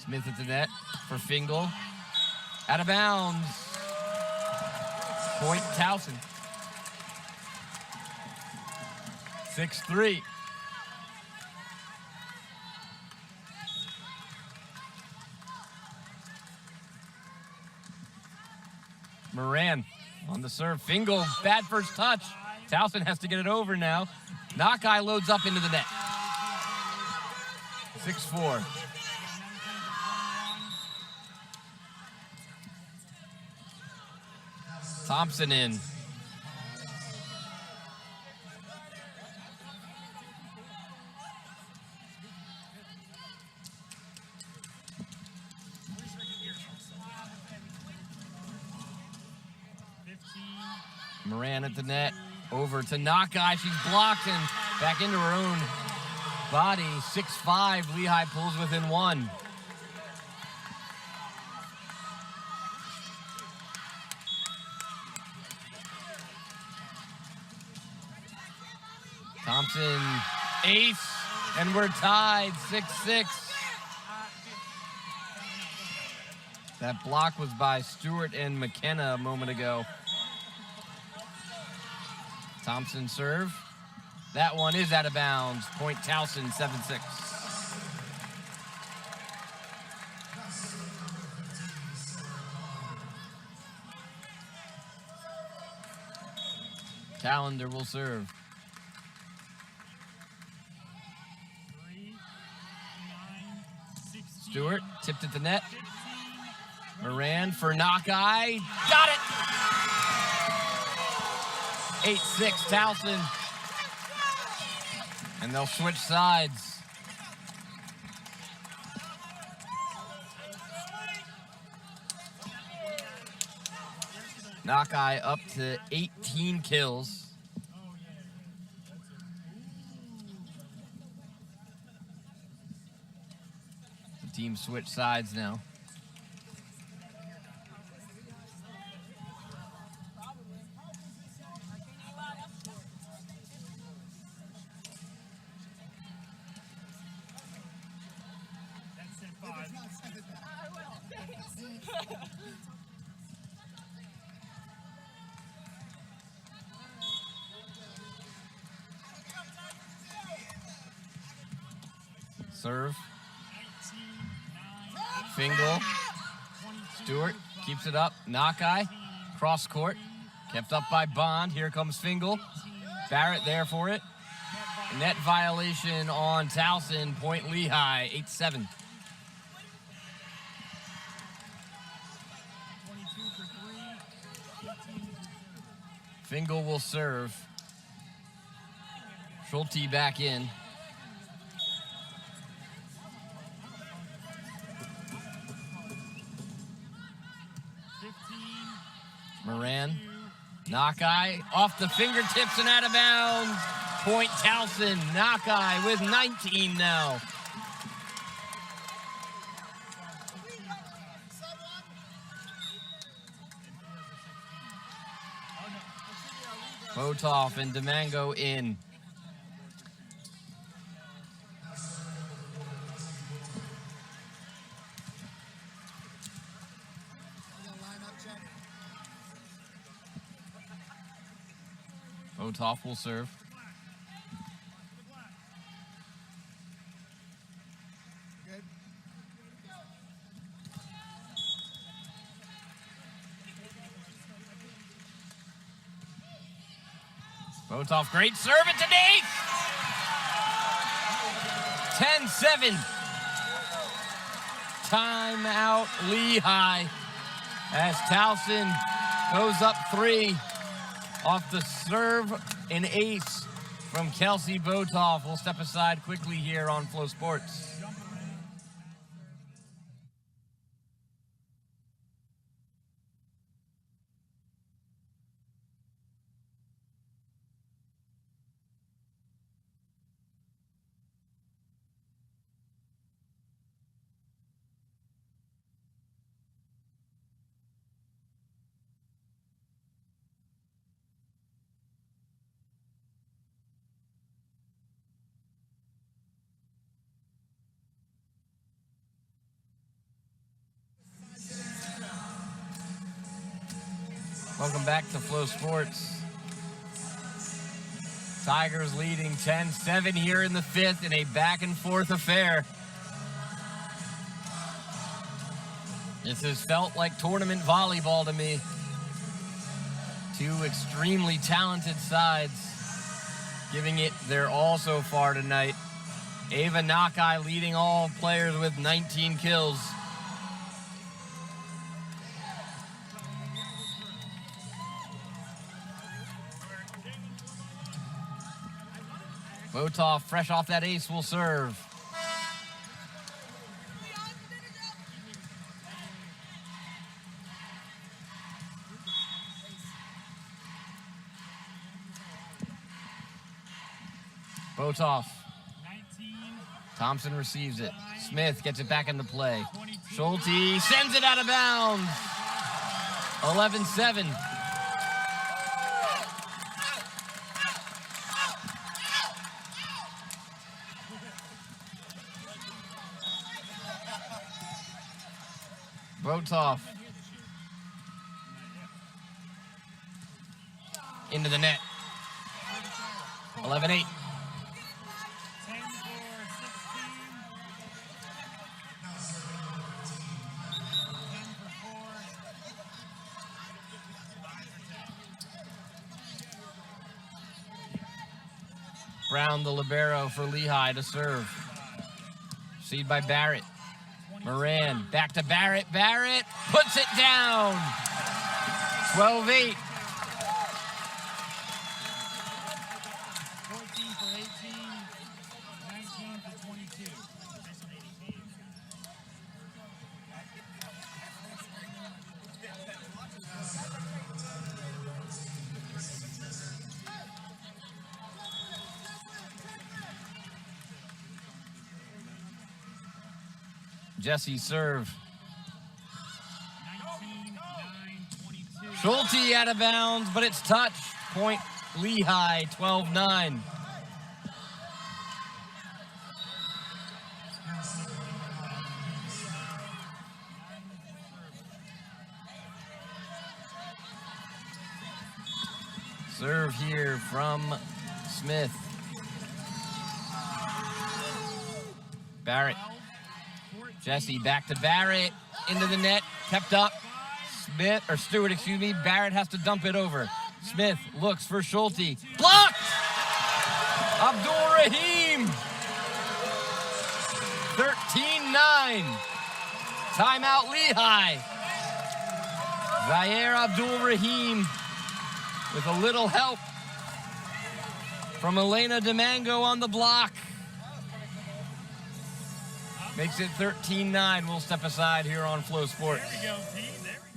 Smith at the net for Fingal. Out of bounds. Point Towson. 6-3. Moran on the serve. Fingal, bad first touch. Towson has to get it over now. Knockeye loads up into the net. 6-4. Thompson in. Moran at the net. Over to Nakai. She's blocked and back into her own body. 6-5. Lehigh pulls within 1. Thompson, ace, and we're tied, 6-6. That block was by Stewart and McKenna a moment ago. Thompson serve. That one is out of bounds. Point Towson, 7-6. Callender will serve. Stewart tipped at the net. Moran for Nakai. Got it! 8-6 Towson. And they'll switch sides. Nakai up to 18 kills. The team switch sides now. Serve. Fingal. Stewart keeps it up. Nakai. Cross court. Kept up by Bond. Here comes Fingal. Barrett there for it. Net violation on Towson. Point Lehigh. 8-7. Fingal will serve. Schulte back in. Moran. Nakai off the fingertips and out of bounds. Point Towson. Nakai with 19 now. Botoff and Demango in. Botoff will serve. Botoff, great serve it to Nate! 10-7. Timeout Lehigh as Towson goes up 3 off the serve, an ace from Kelsey Botoff. We'll step aside quickly here on Flow Sports. Welcome back to Flow Sports. Tigers leading 10-7 here in the 5th in a back-and-forth affair. This has felt like tournament volleyball to me. Two extremely talented sides giving it their all so far tonight. Ava Nakai leading all players with 19 kills. Botoff, fresh off that ace, will serve. Botoff. Thompson receives it. Smith gets it back into play. Schulte sends it out of bounds. 11-7. Botoff. Into the net. 11-8. Brown, the libero for Lehigh to serve. Received by Barrett. Moran, back to Barrett. Barrett puts it down. 12-8. 14 for 18, 19 for 22. Jesse serve. 19-9, 22. Schulte out of bounds, but it's touch. Point Lehigh, 12-9. Serve here from Smith. Barrett. Jesse back to Barrett. Into the net. Kept up. Stewart, excuse me. Barrett has to dump it over. Smith looks for Schulte. Blocked! Abdul Rahim. 13-9. Timeout Lehigh. Zaire Abdul Rahim with a little help from Elena Domingo on the block. Makes it 13-9. We'll step aside here on Flow Sports. There we go, Pete. There we go.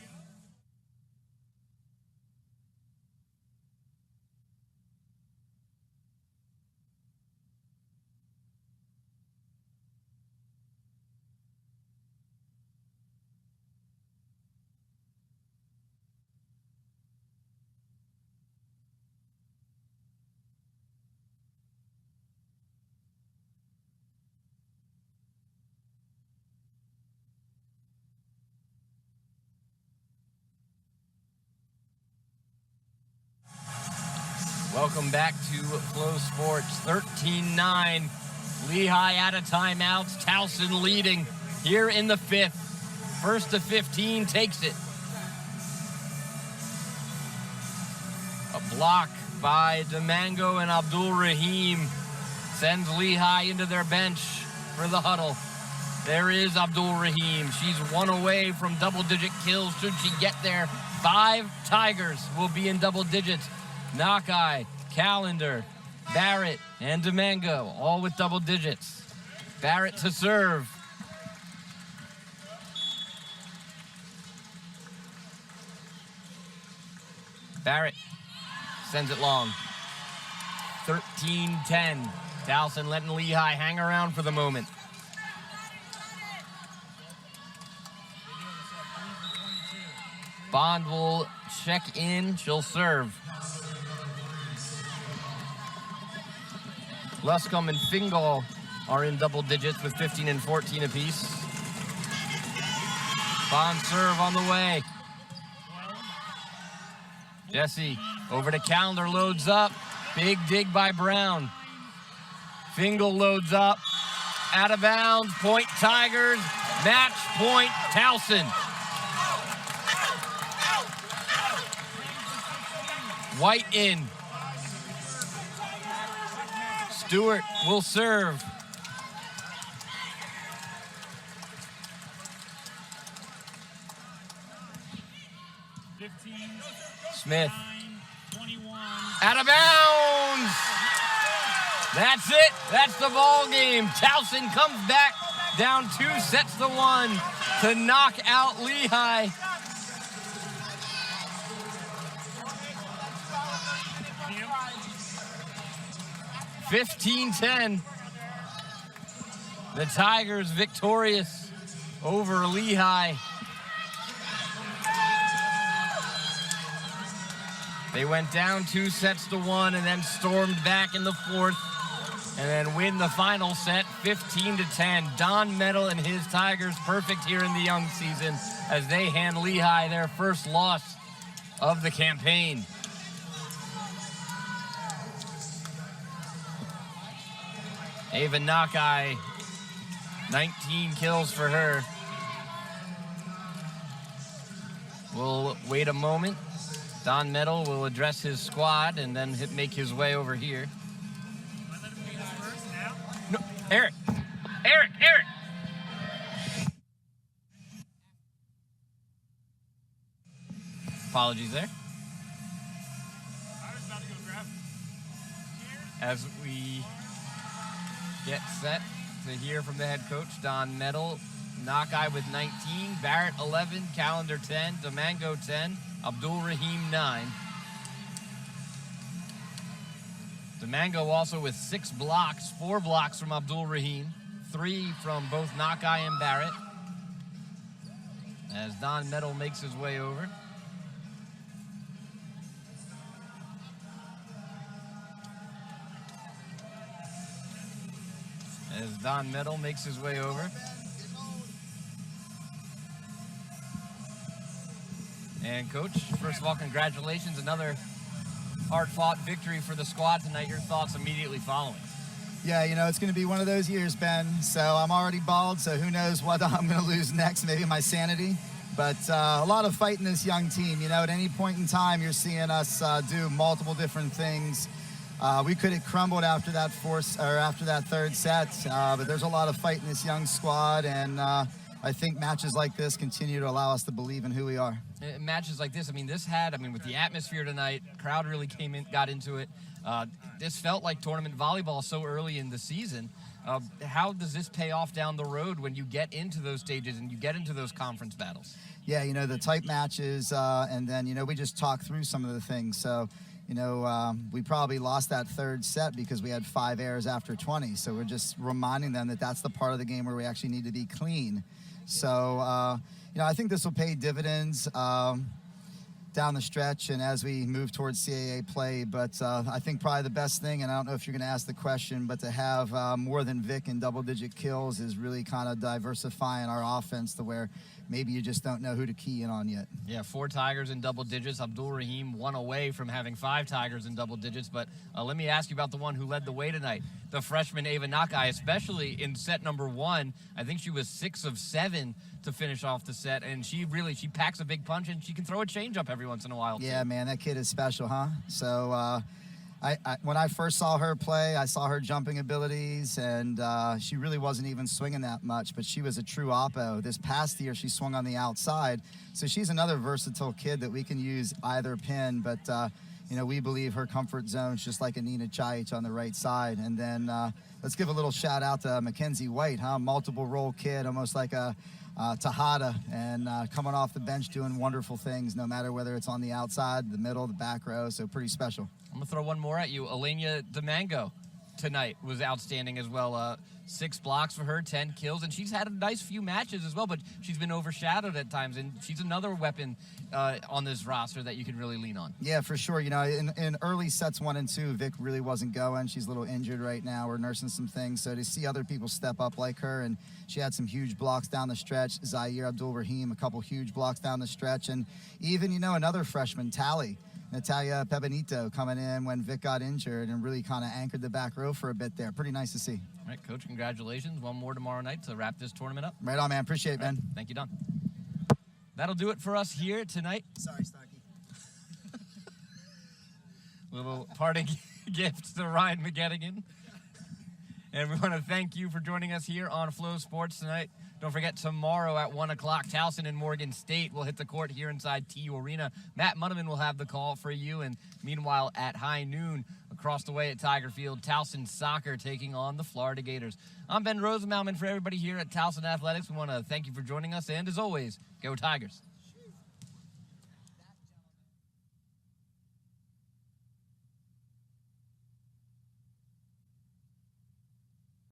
Welcome back to Flow Sports. 13-9. Lehigh out of timeouts. Towson leading here in the fifth. First to 15 takes it. A block by Domingo and Abdul Rahim sends Lehigh into their bench for the huddle. There is Abdul Rahim. She's one away from double-digit kills. Should she get there, 5 Tigers will be in double digits. Nakai, Calendar, Barrett, and Domingo, all with double digits. Barrett to serve. Barrett sends it long. 13-10. Towson letting Lehigh hang around for the moment. Bond will check in. She'll serve. Luscombe and Fingal are in double digits with 15 and 14 apiece. Bond serve on the way. Jesse over to Calendar, loads up. Big dig by Brown. Fingal loads up. Out of bounds. Point Tigers. Match point Towson. White in. Stewart will serve. Smith. 21. Out of bounds. That's it. That's the ball game. Towson comes back down 2-1 to knock out Lehigh. (15-10). The Tigers victorious over Lehigh. They went down 2-1 and then stormed back in the fourth and then win the final set 15-10. Don Metal and his Tigers perfect here in the young season as they hand Lehigh their first loss of the campaign. Ava Nakai, 19 kills for her. We'll wait a moment. Don Metal will address his squad and then make his way over here. No, Eric! Apologies there. As we get set to hear from the head coach, Don Metal. Nakai with 19, Barrett 11, Calendar 10, Domingo 10, Abdul Rahim 9. Domingo also with 6 blocks, 4 blocks from Abdul Rahim, 3 from both Nakai and Barrett. As Don Metal makes his way over. As Don Metal makes his way over. And Coach, first of all, congratulations. Another hard-fought victory for the squad tonight. Your thoughts immediately following? Yeah, you know, it's going to be one of those years, Ben. So I'm already bald, so who knows what I'm going to lose next, maybe my sanity. But a lot of fight in this young team. You know, at any point in time, you're seeing us do multiple different things. We could have crumbled after that third set, but there's a lot of fight in this young squad, and I think matches like this continue to allow us to believe in who we are. Matches like this, with the atmosphere tonight, crowd really got into it. This felt like tournament volleyball so early in the season. How does this pay off down the road when you get into those stages and you get into those conference battles? Yeah, you know, the tight matches, and then, you know, we just talked through some of the things. So, you know, we probably lost that third set because we had 5 errors after 20. So we're just reminding them that that's the part of the game where we actually need to be clean. So, you know, I think this will pay dividends down the stretch and as we move towards CAA play. But I think probably the best thing, and I don't know if you're going to ask the question, but to have more than Vic in double-digit kills is really kind of diversifying our offense to where maybe you just don't know who to key in on yet. Yeah, 4 Tigers in double digits. Abdul Rahim 1 away from having 5 Tigers in double digits. But let me ask you about the one who led the way tonight, the freshman Ava Nakai, especially in set number 1. I think she was 6 of 7 to finish off the set, and she packs a big punch, and she can throw a change-up every once in a while. Yeah, man, that kid is special, huh? So when I first saw her play, I saw her jumping abilities, and she really wasn't even swinging that much, but she was a true oppo. This past year, she swung on the outside, so she's another versatile kid that we can use either pin, but you know, we believe her comfort zone is just like a Nina Chaich on the right side. And then let's give a little shout out to Mackenzie White, huh? Multiple role kid, almost like a Tejada, and coming off the bench doing wonderful things, no matter whether it's on the outside, the middle, the back row, so pretty special. I'm going to throw one more at you. Elena Domingo tonight was outstanding as well. 6 blocks for her, 10 kills, and she's had a nice few matches as well, but she's been overshadowed at times, and she's another weapon on this roster that you can really lean on. Yeah, for sure. You know, in early sets 1 and 2, Vic really wasn't going. She's a little injured right now. We're nursing some things, so to see other people step up like her, and she had some huge blocks down the stretch. Zaire Abdul Rahim, a couple huge blocks down the stretch, and even, you know, another freshman, Natalia Pebenito, coming in when Vic got injured and really kind of anchored the back row for a bit there. Pretty nice to see. All right, Coach, congratulations. One more tomorrow night to wrap this tournament up. Right on, man. Appreciate it, man. Right. Thank you, Don. That'll do it for us here tonight. Sorry, Starkey. Little parting gift to Ryan McGettigan. And we want to thank you for joining us here on Flow Sports tonight. Don't forget, tomorrow at 1 o'clock, Towson and Morgan State will hit the court here inside TU Arena. Matt Muneman will have the call for you. And meanwhile, at high noon, across the way at Tiger Field, Towson Soccer taking on the Florida Gators. I'm Ben Rosenbaum, and for everybody here at Towson Athletics, we want to thank you for joining us. And as always, go Tigers.